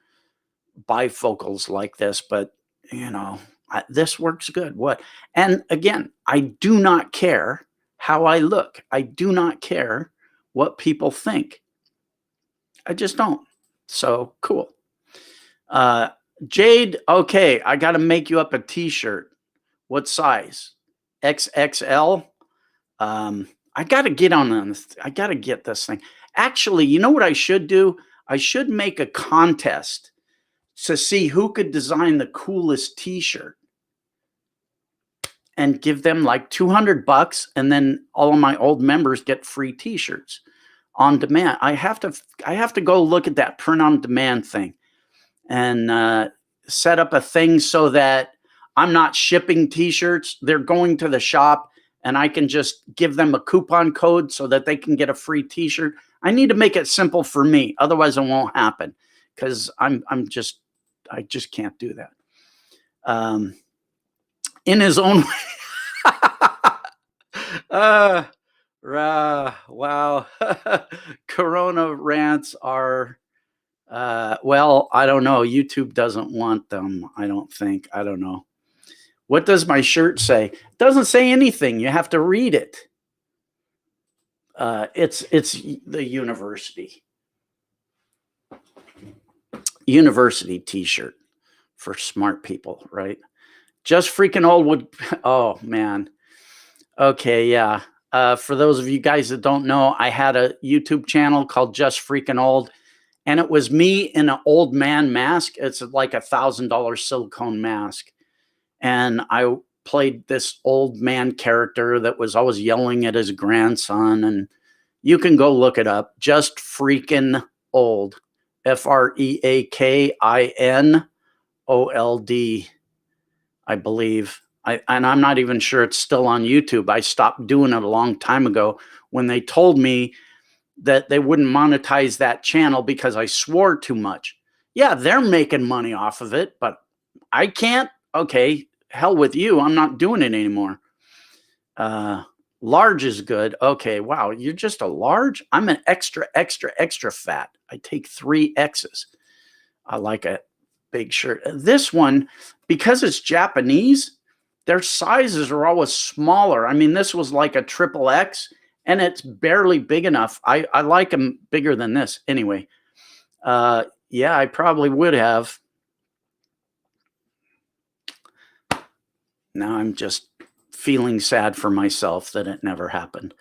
bifocals like this, but, you know, this works good. What? And again, I do not care how I look. I do not care what people think. I just don't. So cool. Jade, okay, I got to make you up a t-shirt. What size? XXL? I got to get on this. I got to get this thing. Actually, you know what I should do? I should make a contest to see who could design the coolest t-shirt and give them like $200, and then all of my old members get free t-shirts on demand. I have to go look at that print on demand thing and set up a thing so that I'm not shipping t-shirts. They're going to the shop and I can just give them a coupon code so that they can get a free t-shirt. I need to make it simple for me. Otherwise it won't happen, because I just can't do that. In his own way. Wow. Corona rants are, well, I don't know. YouTube doesn't want them, I don't think. I don't know. What does my shirt say? It doesn't say anything. You have to read it. It's the university t-shirt for smart people, right? Just freaking old would, oh man. Okay, yeah. For those of you guys that don't know, I had a YouTube channel called Just Freaking Old, and it was me in an old man mask. It's like $1,000 silicone mask. And I played this old man character that was always yelling at his grandson. And you can go look it up. Just Freaking Old. FREAKINOLD, I believe. And I'm not even sure it's still on YouTube. I stopped doing it a long time ago when they told me that they wouldn't monetize that channel because I swore too much. Yeah, they're making money off of it, but I can't. Okay, hell with you. I'm not doing it anymore. Large is good. Okay, wow, you're just a large? I'm an extra, extra, extra fat. I take 3 X's. I like a big shirt. This one, because it's Japanese, their sizes are always smaller. I mean, this was like a XXX, and it's barely big enough. I like them bigger than this. Anyway, yeah, I probably would have. Now I'm just feeling sad for myself that it never happened.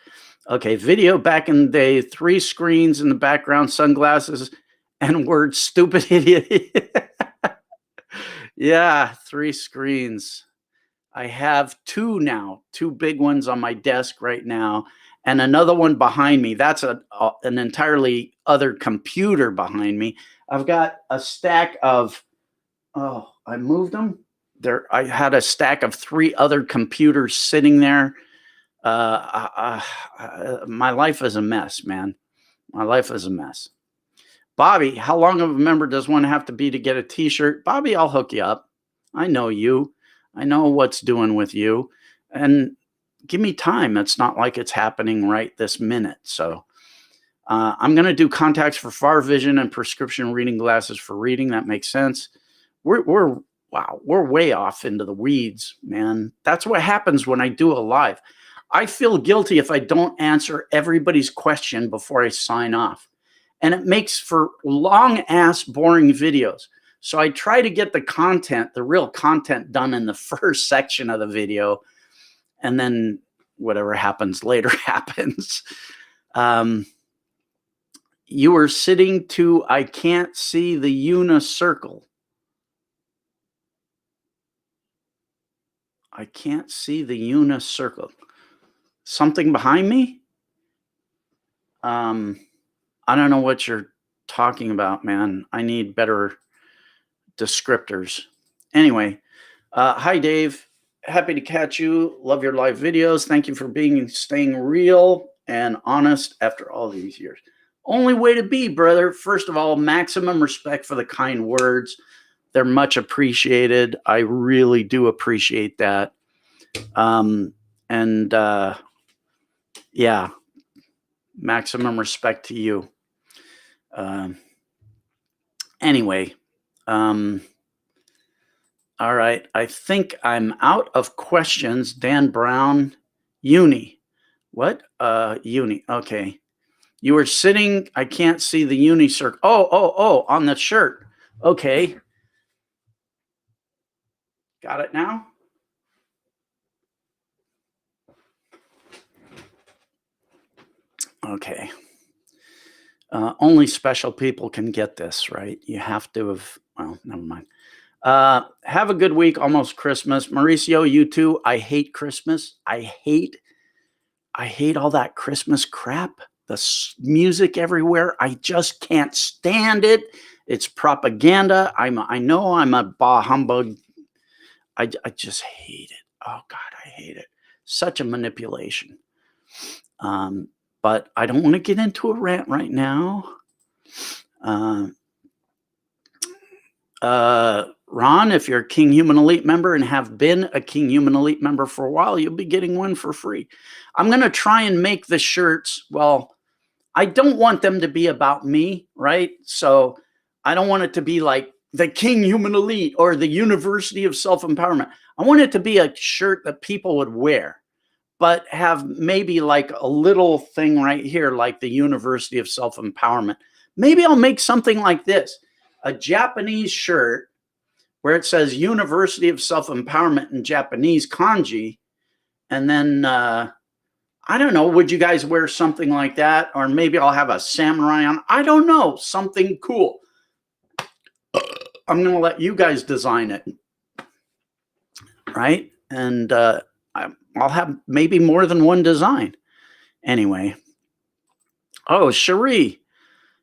Okay, video back in the day, 3 screens in the background, sunglasses, and words, stupid idiot. Yeah, 3 screens. I have 2 now, 2 big ones on my desk right now, and another one behind me. That's an entirely other computer behind me. I've got a stack of, oh, I moved them. There, I had a stack of 3 other computers sitting there. My life is a mess, man. My life is a mess. Bobby, how long of a member does one have to be to get a t-shirt? Bobby, I'll hook you up. I know you. I know what's doing with you. And give me time. It's not like it's happening right this minute. So I'm going to do contacts for far vision and prescription reading glasses for reading. That makes sense. Wow, we're way off into the weeds, man. That's what happens when I do a live. I feel guilty if I don't answer everybody's question before I sign off. And it makes for long ass boring videos. So I try to get the content, the real content, done in the first section of the video. And then whatever happens later happens. You were sitting to, I can't see the unicircle. I can't see the unicircle. Something behind me? I don't know what you're talking about, man. I need better descriptors. Anyway, hi, Dave. Happy to catch you. Love your live videos. Thank you for staying real and honest after all these years. Only way to be, brother. First of all, maximum respect for the kind words. They're much appreciated. I really do appreciate that. Yeah, maximum respect to you. Anyway, all right. I think I'm out of questions. Dan Brown, uni. What? Uni. Okay. You were sitting, I can't see the unicircle. Oh, on the shirt. Okay. Got it now? Okay. Only special people can get this, right? You have to have, well, never mind. Have a good week. Almost Christmas. Mauricio, you too. I hate Christmas. I hate all that Christmas crap. The music everywhere. I just can't stand it. It's propaganda. I know I'm a bah humbug. I just hate it. Oh God, I hate it. Such a manipulation. But I don't want to get into a rant right now. Ron, if you're a Kinghuman Elite member and have been a Kinghuman Elite member for a while, you'll be getting one for free. I'm going to try and make the shirts. Well, I don't want them to be about me, right? So I don't want it to be like the Kinghuman Elite or the University of Self-Empowerment. I want it to be a shirt that people would wear, but have maybe like a little thing right here, like the University of Self-Empowerment. Maybe I'll make something like this, a Japanese shirt where it says University of Self-Empowerment in Japanese kanji. And then, I don't know, would you guys wear something like that? Or maybe I'll have a samurai on. I don't know, something cool. I'm going to let you guys design it. Right? And I'll have maybe more than one design. Anyway. Oh, Cherie,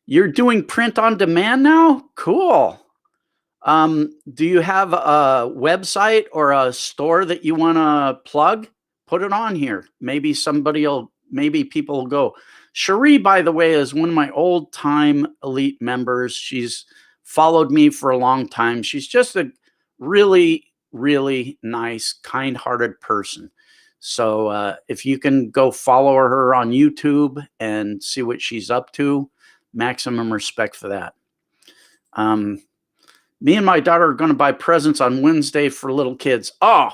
you're doing print on demand now? Cool. Do you have a website or a store that you want to plug? Put it on here. Maybe people will go. Cherie, by the way, is one of my old time elite members. She's followed me for a long time. She's just a really, really nice, kind-hearted person. So if you can go follow her on YouTube and see what she's up to, maximum respect for that. Me and my daughter are going to buy presents on Wednesday for little kids. Oh,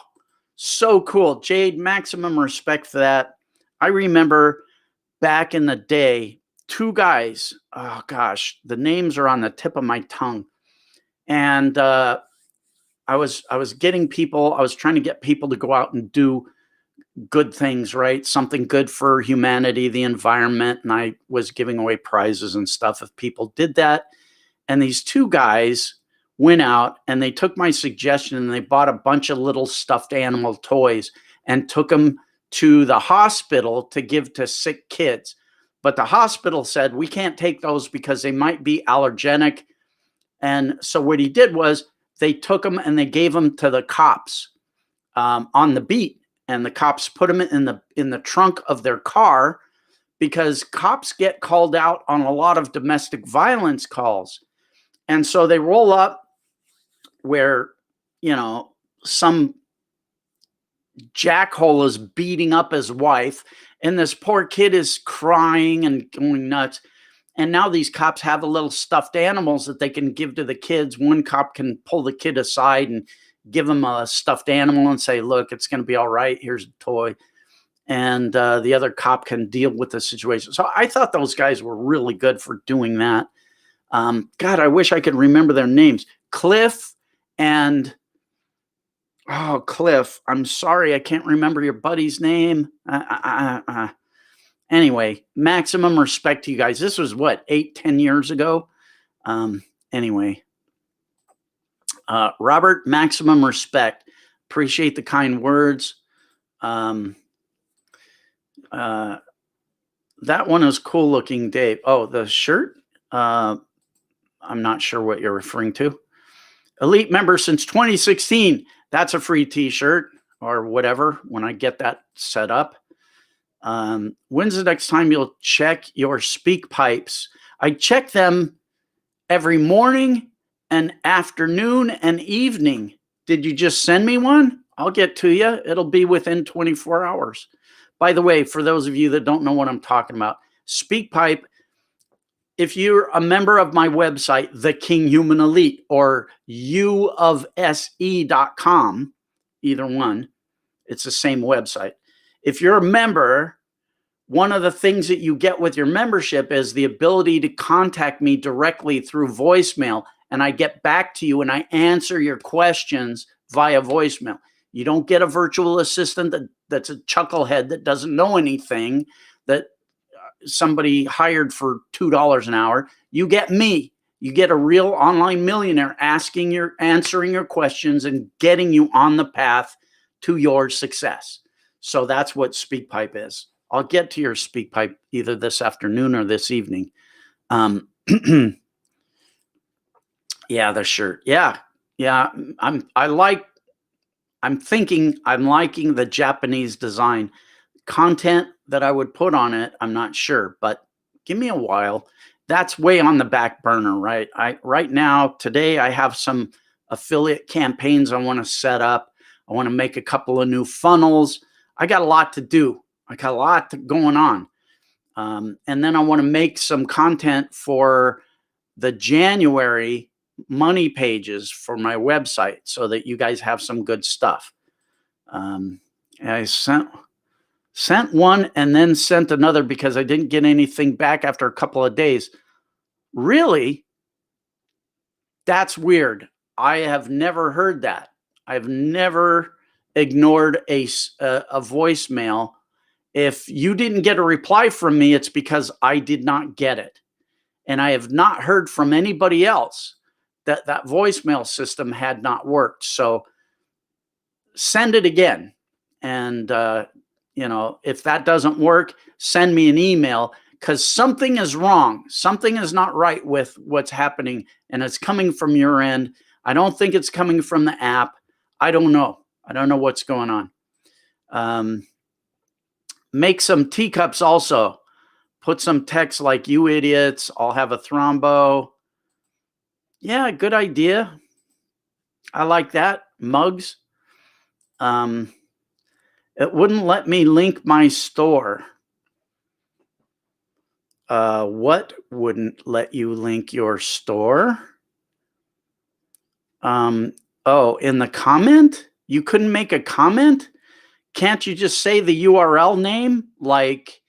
so cool. Jade, maximum respect for that. I remember back in the day, two guys, oh gosh, the names are on the tip of my tongue. And I was getting people, I was trying to get people to go out and do good things, right? Something good for humanity, the environment. And I was giving away prizes and stuff if people did that. And these two guys went out and they took my suggestion and they bought a bunch of little stuffed animal toys and took them to the hospital to give to sick kids. But the hospital said, we can't take those because they might be allergenic. And so what he did was they took them and they gave them to the cops on the beat. And the cops put them in the trunk of their car because cops get called out on a lot of domestic violence calls. And so they roll up where, you know, some jackhole is beating up his wife and this poor kid is crying and going nuts. And now these cops have a little stuffed animals that they can give to the kids. One cop can pull the kid aside and give him a stuffed animal and say, look, it's going to be all right. Here's a toy. And the other cop can deal with the situation. So I thought those guys were really good for doing that. God, I wish I could remember their names. Cliff and, oh, Cliff, I'm sorry, I can't remember your buddy's name. Anyway, maximum respect to you guys. This was what, 8-10 years ago? Anyway, Robert, maximum respect. Appreciate the kind words. That one is cool looking, Dave. Oh, the shirt? I'm not sure what you're referring to. Elite member since 2016. That's a free t-shirt or whatever when I get that set up. When's the next time you'll check your speak pipes? I check them every morning and afternoon and evening. Did you just send me one? I'll get to you. It'll be within 24 hours. By the way, for those of you that don't know what I'm talking about, SpeakPipe, if you're a member of my website, The Kinghuman Elite, or uofse.com, either one, it's the same website. If you're a member, one of the things that you get with your membership is the ability to contact me directly through voicemail, and I get back to you and I answer your questions via voicemail. You don't get a virtual assistant that's a chucklehead that doesn't know anything, that somebody hired for $2 an hour. You get me. You get a real online millionaire answering your questions and getting you on the path to your success. So that's what SpeakPipe is. I'll get to your SpeakPipe either this afternoon or this evening. Yeah, the shirt. Yeah. I like I'm thinking I'm liking the Japanese design. Content that I would put on it, I'm not sure, but give me a while. That's way on the back burner, right? Right now, today, I have some affiliate campaigns I want to set up. I want to make a couple of new funnels. I got a lot to do. I got a lot going on. And then I want to make some content for the January money pages for my website so that you guys have some good stuff. I sent one and then sent another because I didn't get anything back after a couple of days. Really? That's weird. I have never heard that. I've never ignored a voicemail. If you didn't get a reply from me, it's because I did not get it. And I have not heard from anybody else that that voicemail system had not worked. So send it again. And, if that doesn't work, send me an email, because something is wrong. Something is not right with what's happening, and it's coming from your end. I don't think it's coming from the app. I don't know. I don't know what's going on. Make some teacups also. Put some text like, "You idiots, I'll have a thrombo." Yeah, good idea. I like that. Mugs. It wouldn't let me link my store. What wouldn't let you link your store? In the comment? You couldn't make a comment? Can't you just say the URL name, like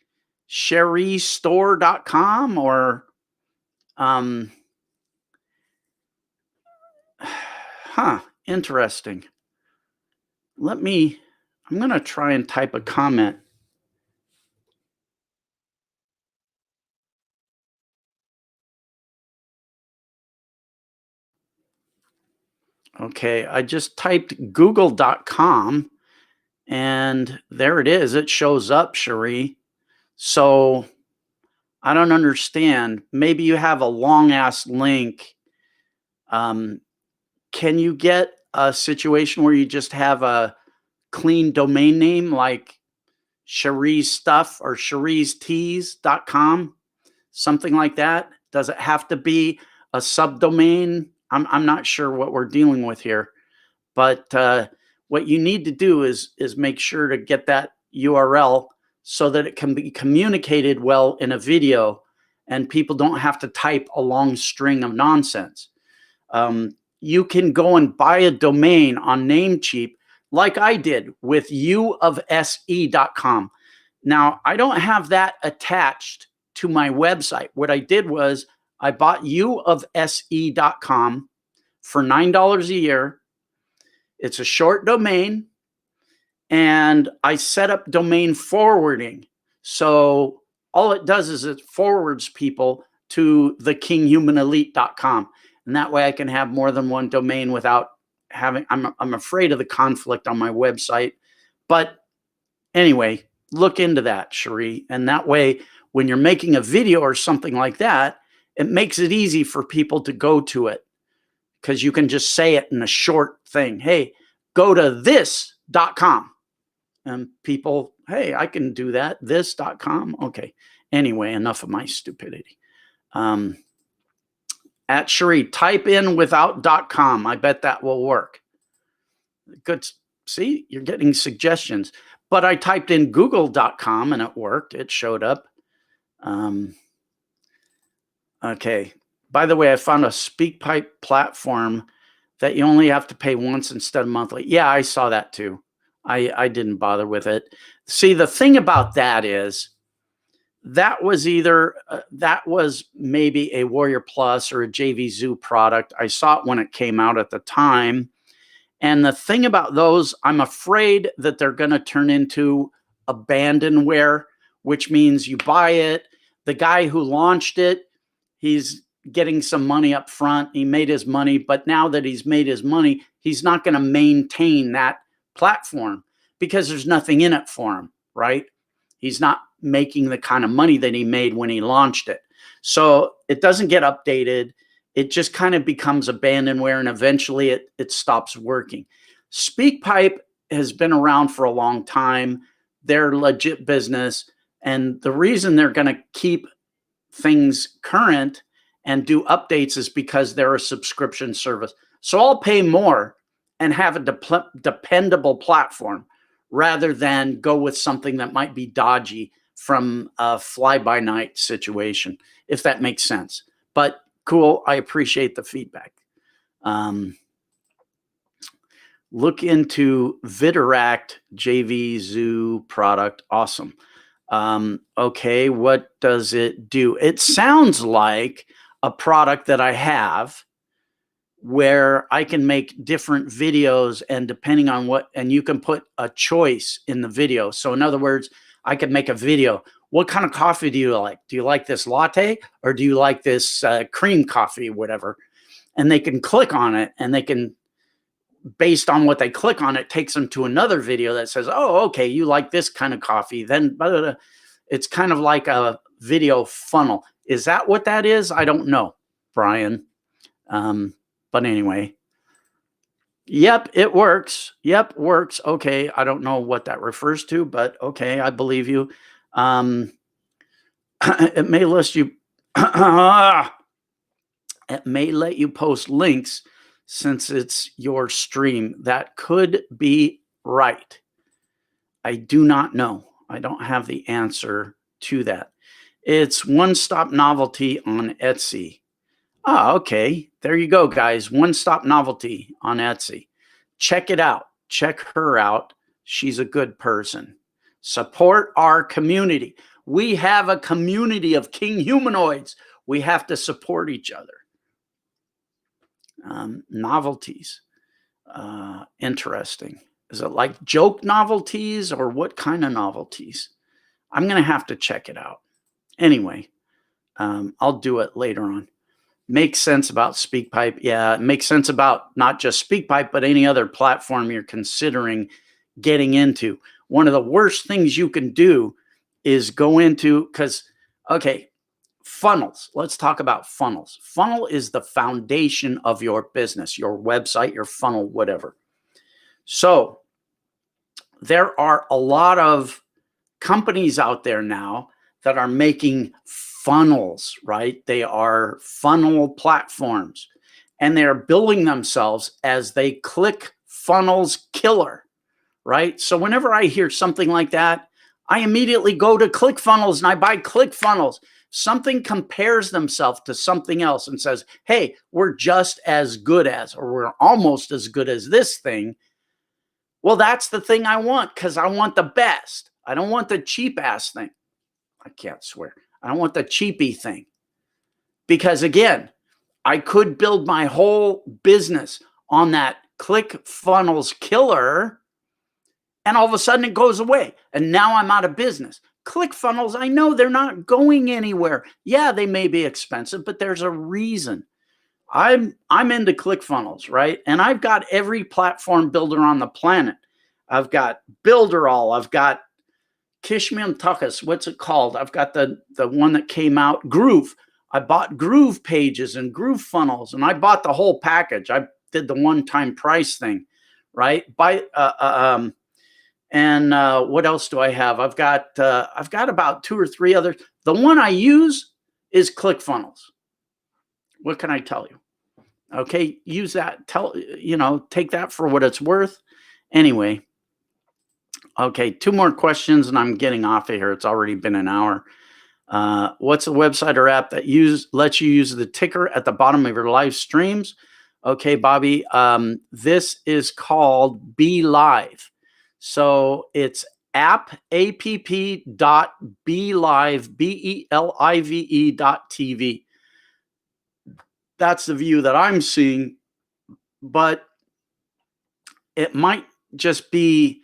sherrystore.com or interesting. I'm going to try and type a comment. Okay, I just typed google.com and there it is. It shows up, Cherie. So I don't understand. Maybe you have a long ass link. Can you get a situation where you just have a clean domain name like Cherie's stuff or cherie'stees.com? Something like that? Does it have to be a subdomain? I'm not sure what we're dealing with here, but what you need to do is make sure to get that URL so that it can be communicated well in a video and people don't have to type a long string of nonsense. You can go and buy a domain on Namecheap like I did with uofse.com. Now, I don't have that attached to my website. What I did was I bought uofse.com for $9 a year. It's a short domain, and I set up domain forwarding. So all it does is it forwards people to the kinghumanelite.com. And that way I can have more than one domain without having, I'm afraid of the conflict on my website. But anyway, look into that, Cherie. And that way, when you're making a video or something like that, it makes it easy for people to go to it, because you can just say it in a short thing. Hey, go to this.com. And people, hey, I can do that. This.com. Okay. Anyway, enough of my stupidity. At Cherie, type in without .com. I bet that will work. Good. See, you're getting suggestions. But I typed in google.com and it worked. It showed up. Okay. By the way, I found a SpeakPipe platform that you only have to pay once instead of monthly. Yeah, I saw that too. I didn't bother with it. See, the thing about that is that was maybe a Warrior Plus or a JV Zoo product. I saw it when it came out at the time. And the thing about those, I'm afraid that they're going to turn into abandonware, which means you buy it. The guy who launched it, he's getting some money up front. He made his money, but now that he's made his money, he's not going to maintain that platform because there's nothing in it for him, right? He's not making the kind of money that he made when he launched it. So it doesn't get updated. It just kind of becomes abandonware, and eventually it stops working. SpeakPipe has been around for a long time. They're legit business. And the reason they're going to keep things current and do updates is because they're a subscription service. So I'll pay more and have a dependable platform rather than go with something that might be dodgy from a fly-by-night situation, if that makes sense. But cool, I appreciate the feedback. Look into Viteract JV Zoo product. Awesome. Okay, what does it do? It sounds like a product that I have where I can make different videos, and depending on what, and you can put a choice in the video. So in other words, I could make a video. What kind of coffee do you like? Do you like this latte or do you like this cream coffee, whatever? And they can click on it, and they can, based on what they click on, it takes them to another video that says, oh, okay, you like this kind of coffee. Then blah, blah, blah. It's kind of like a video funnel. Is that what that is? I don't know, Brian. But anyway, yep, it works. Yep, works. Okay, I don't know what that refers to, but okay, I believe you. It may list you. It may let you post links since it's your stream. That could be right. I do not know. I don't have the answer to that. It's One Stop Novelty on Etsy. Oh, okay. There you go, guys. One Stop Novelty on Etsy. Check it out. Check her out. She's a good person. Support our community. We have a community of king humanoids. We have to support each other. Novelties. Interesting. Is it like joke novelties or what kind of novelties? I'm going to have to check it out. Anyway, I'll do it later on. Makes sense about SpeakPipe. Yeah, it makes sense about not just SpeakPipe, but any other platform you're considering getting into. One of the worst things you can do is go into, because, okay, funnels. Let's talk about funnels. Funnel is the foundation of your business, your website, your funnel, whatever. So there are a lot of companies out there now that are making funnels, right? They are funnel platforms, and they are billing themselves as they ClickFunnels killer, right? So whenever I hear something like that, I immediately go to ClickFunnels and I buy ClickFunnels. Something compares themselves to something else and says, hey, we're just as good as, or we're almost as good as this thing. Well, that's the thing I want, because I want the best. I don't want the cheap ass thing. I can't swear. I don't want the cheapy thing. Because again, I could build my whole business on that ClickFunnels killer, and all of a sudden it goes away. And now I'm out of business. ClickFunnels, I know they're not going anywhere. Yeah, they may be expensive, but there's a reason. I'm into ClickFunnels, right? And I've got every platform builder on the planet. I've got Builderall. I've got Kishmim Tuckus. What's it called? I've got the one that came out, Groove. I bought Groove pages and Groove funnels, and I bought the whole package. I did the one-time price thing, right? What else do I have? I've got about 2 or 3 others. The one I use is ClickFunnels. What can I tell you? Okay, use that. Take that for what it's worth. Anyway, okay, 2 more questions and I'm getting off of here. It's already been an hour. What's a website or app that lets you use the ticker at the bottom of your live streams? Okay, Bobby, this is called Be Live. So it's app.belive, BELIVE.tv. That's the view that I'm seeing, but it might just be,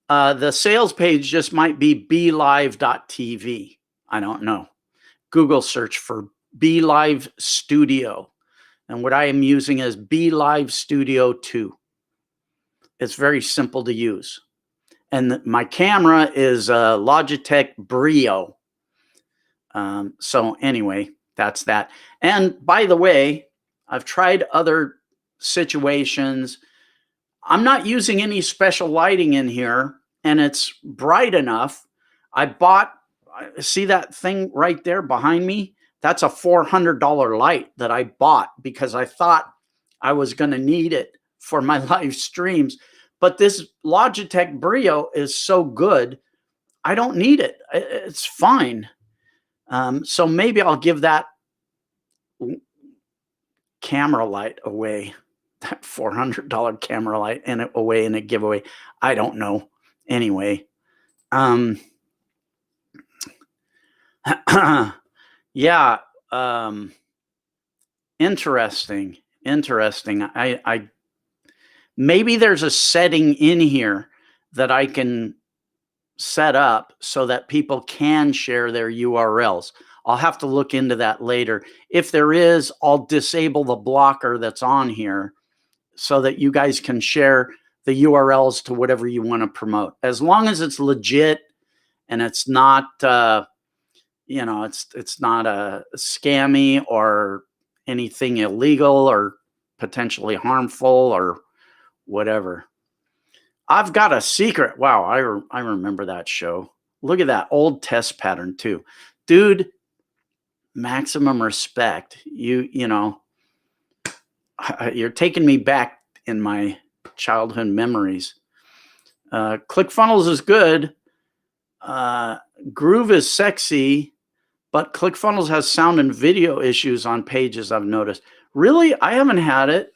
the sales page just might be belive.tv. I don't know. Google search for BeLive Studio. And what I am using is BeLive Studio 2. It's very simple to use. And my camera is a Logitech Brio. So anyway, that's that. And by the way, I've tried other situations. I'm not using any special lighting in here, and it's bright enough. I bought, see that thing right there behind me? That's a $400 light that I bought because I thought I was going to need it for my live streams. But this Logitech Brio is so good, I don't need it. It's fine. So maybe I'll give that camera light away, that $400 camera light, and away in a giveaway. I don't know. Anyway, yeah, interesting. I maybe there's a setting in here that I can set up so that people can share their URLs. I'll have to look into that later. If there is, I'll disable the blocker that's on here so that you guys can share the URLs to whatever you want to promote. As long as it's legit and it's not, you know, it's not a scammy or anything illegal or potentially harmful or whatever. I've got a secret. Wow, I remember that show. Look at that old test pattern too. Dude, maximum respect. You know, you're taking me back in my childhood memories. ClickFunnels is good. Groove is sexy, but ClickFunnels has sound and video issues on pages, I've noticed. Really? I haven't had it.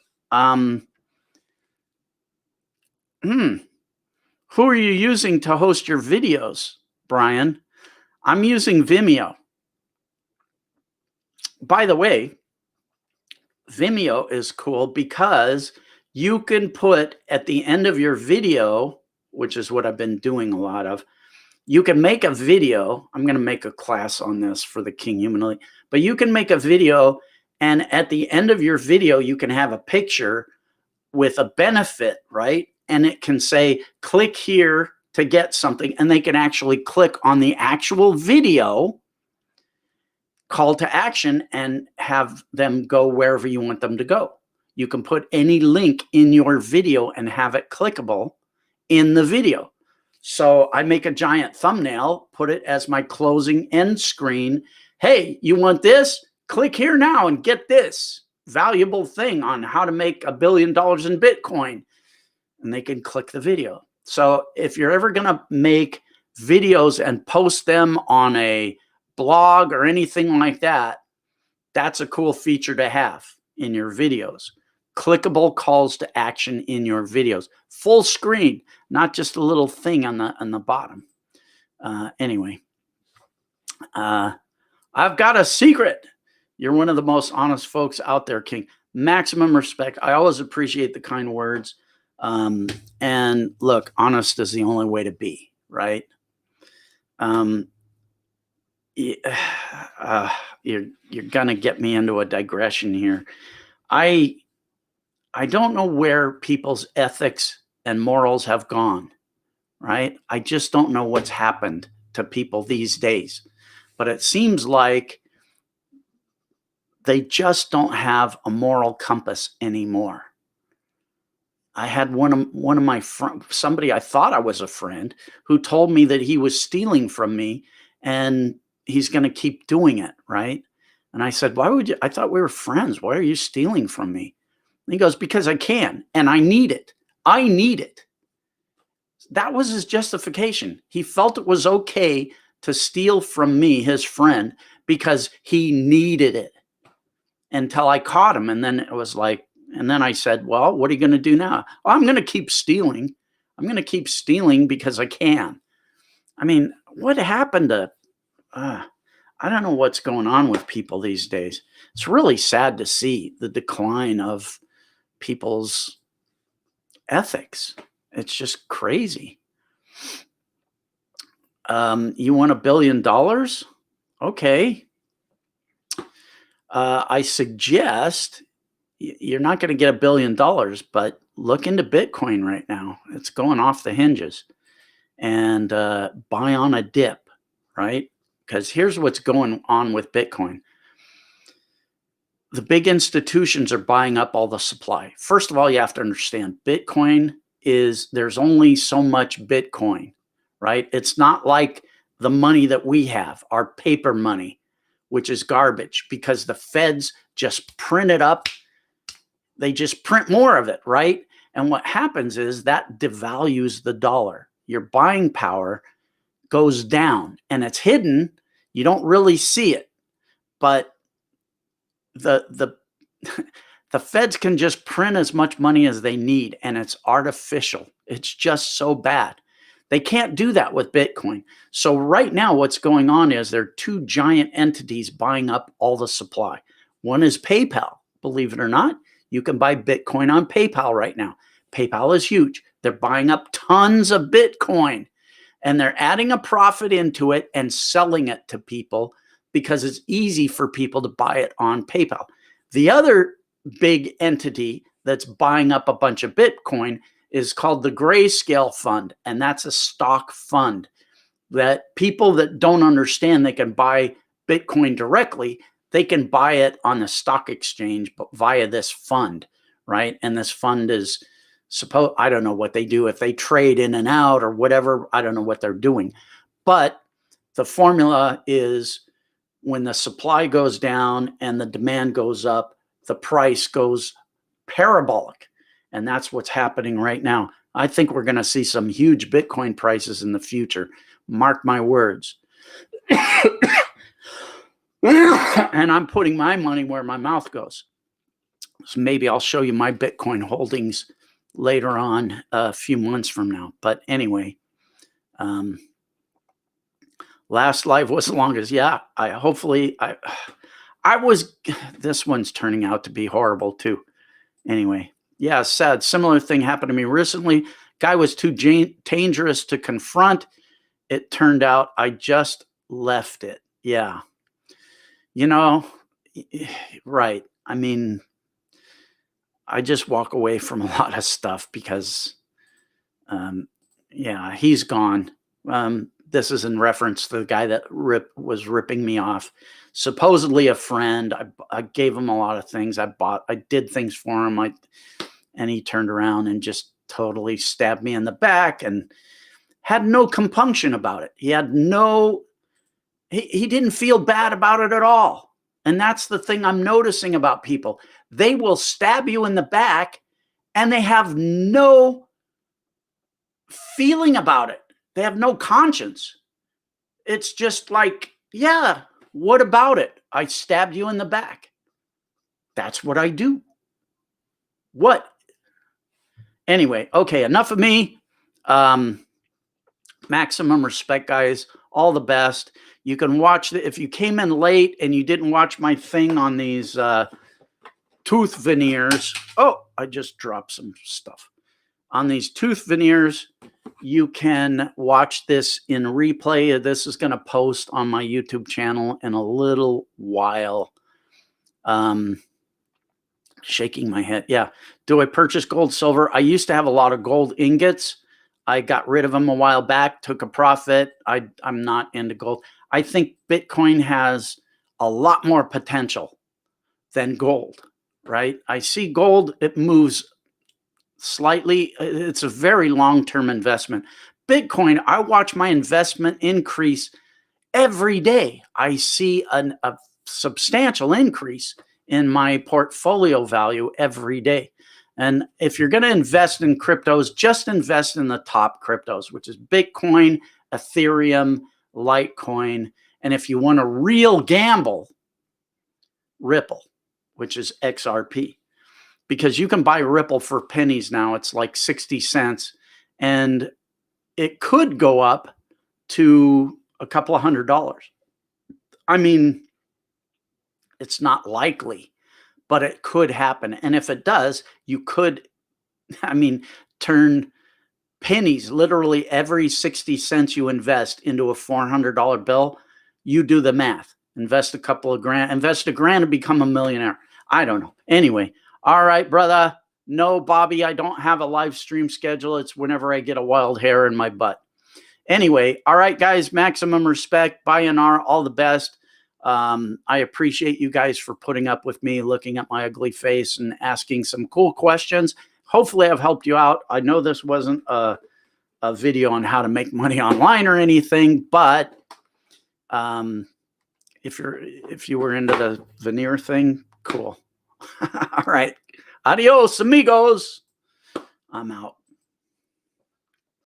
Who are you using to host your videos, Brian? I'm using Vimeo. By the way, Vimeo is cool because you can put at the end of your video, which is what I've been doing a lot of, you can make a video. I'm going to make a class on this for the Kinghuman Elite, but you can make a video, and at the end of your video, you can have a picture with a benefit, right? And it can say, click here to get something, and they can actually click on the actual video call to action and have them go wherever you want them to go. You can put any link in your video and have it clickable in the video. So I make a giant thumbnail, put it as my closing end screen. Hey, you want this? Click here now and get this valuable thing on how to make $1 billion in Bitcoin. And they can click the video. So if you're ever going to make videos and post them on a blog or anything like that, that's a cool feature to have in your videos. Clickable calls to action in your videos. Full screen, not just a little thing on the bottom. Anyway, I've got a secret. You're one of the most honest folks out there, King. Maximum respect. I always appreciate the kind words. And look, honest is the only way to be, right? You're gonna get me into a digression here. I don't know where people's ethics and morals have gone, right? I just don't know what's happened to people these days. But it seems like they just don't have a moral compass anymore. I had one of my friends, somebody I thought I was a friend, who told me that he was stealing from me and he's going to keep doing it, right? And I said, why would you? I thought we were friends. Why are you stealing from me? And he goes, because I can, and I need it. I need it. That was his justification. He felt it was okay to steal from me, his friend, because he needed it, until I caught him. And then it was like, and then I said, well, what are you going to do now? Oh, I'm going to keep stealing. I'm going to keep stealing because I can. I mean, what happened to, I don't know what's going on with people these days. It's really sad to see the decline of people's ethics. It's just crazy. You want $1 billion? Okay. I suggest you're not going to get $1 billion, but look into Bitcoin right now. It's going off the hinges, and buy on a dip, right? Because here's what's going on with Bitcoin. The big institutions are buying up all the supply. First of all, you have to understand Bitcoin is there's only so much Bitcoin, right? It's not like the money that we have, our paper money, which is garbage because the feds just print it up. They just print more of it, right? And what happens is that devalues the dollar. Your buying power goes down and it's hidden. You don't really see it, but the the feds can just print as much money as they need, and it's artificial. It's just so bad. They can't do that with Bitcoin. So right now what's going on is there are two giant entities buying up all the supply. One is PayPal. Believe it or not, you can buy Bitcoin on PayPal right now. PayPal is huge. They're buying up tons of Bitcoin, and they're adding a profit into it and selling it to people because it's easy for people to buy it on PayPal. The other big entity that's buying up a bunch of Bitcoin is called the Grayscale Fund, and that's a stock fund that people that don't understand they can buy Bitcoin directly. They can buy it on the stock exchange, but via this fund, right? And this fund is I don't know what they do, if they trade in and out or whatever. I don't know what they're doing, but the formula is when the supply goes down and the demand goes up, the price goes parabolic. And that's what's happening right now. I think we're going to see some huge Bitcoin prices in the future. Mark my words. And I'm putting my money where my mouth goes. So maybe I'll show you my Bitcoin holdings later on, a few months from now. But anyway, last live was the longest. Yeah, this one's turning out to be horrible too. Anyway, yeah, sad. Similar thing happened to me recently. Guy was too dangerous to confront. It turned out I just left it. Yeah. You know, right. I mean, I just walk away from a lot of stuff because, yeah, he's gone. This is in reference to the guy that was ripping me off. Supposedly a friend. I gave him a lot of things. I did things for him. And he turned around and just totally stabbed me in the back and had no compunction about it. He didn't feel bad about it at all. And that's the thing I'm noticing about people. They will stab you in the back and they have no feeling about it. They have no conscience. It's just like, yeah, what about it? I stabbed you in the back. That's what I do. What? Anyway, okay, enough of me. Maximum respect, guys. All the best. You can watch if you came in late and you didn't watch my thing on these tooth veneers. Oh, I just dropped some stuff. On these tooth veneers, you can watch this in replay. This is going to post on my YouTube channel in a little while. Shaking my head. Yeah. Do I purchase gold, silver? I used to have a lot of gold ingots. I got rid of them a while back, took a profit. I'm not into gold. I think Bitcoin has a lot more potential than gold, right? I see gold, it moves slightly. It's a very long-term investment. Bitcoin, I watch my investment increase every day. I see a substantial increase in my portfolio value every day. And if you're going to invest in cryptos, just invest in the top cryptos, which is Bitcoin, Ethereum, Litecoin. And if you want a real gamble, Ripple, which is XRP. Because you can buy Ripple for pennies now. It's like 60 cents. And it could go up to a couple of $100. I mean, it's not likely, but it could happen. And if it does, you could, turn pennies, literally every 60 cents you invest into a $400 bill. You do the math. Invest a couple of grand, invest $1 grand and become a millionaire. I don't know. Anyway, all right, brother. No, Bobby, I don't have a live stream schedule. It's whenever I get a wild hair in my butt. Anyway, all right, guys, maximum respect. Bayonara, all the best. I appreciate you guys for putting up with me, looking at my ugly face and asking some cool questions. hopefully I've helped you out. I know this wasn't a video on how to make money online or anything, but if you were into the veneer thing, cool. All right. Adios, amigos. I'm out.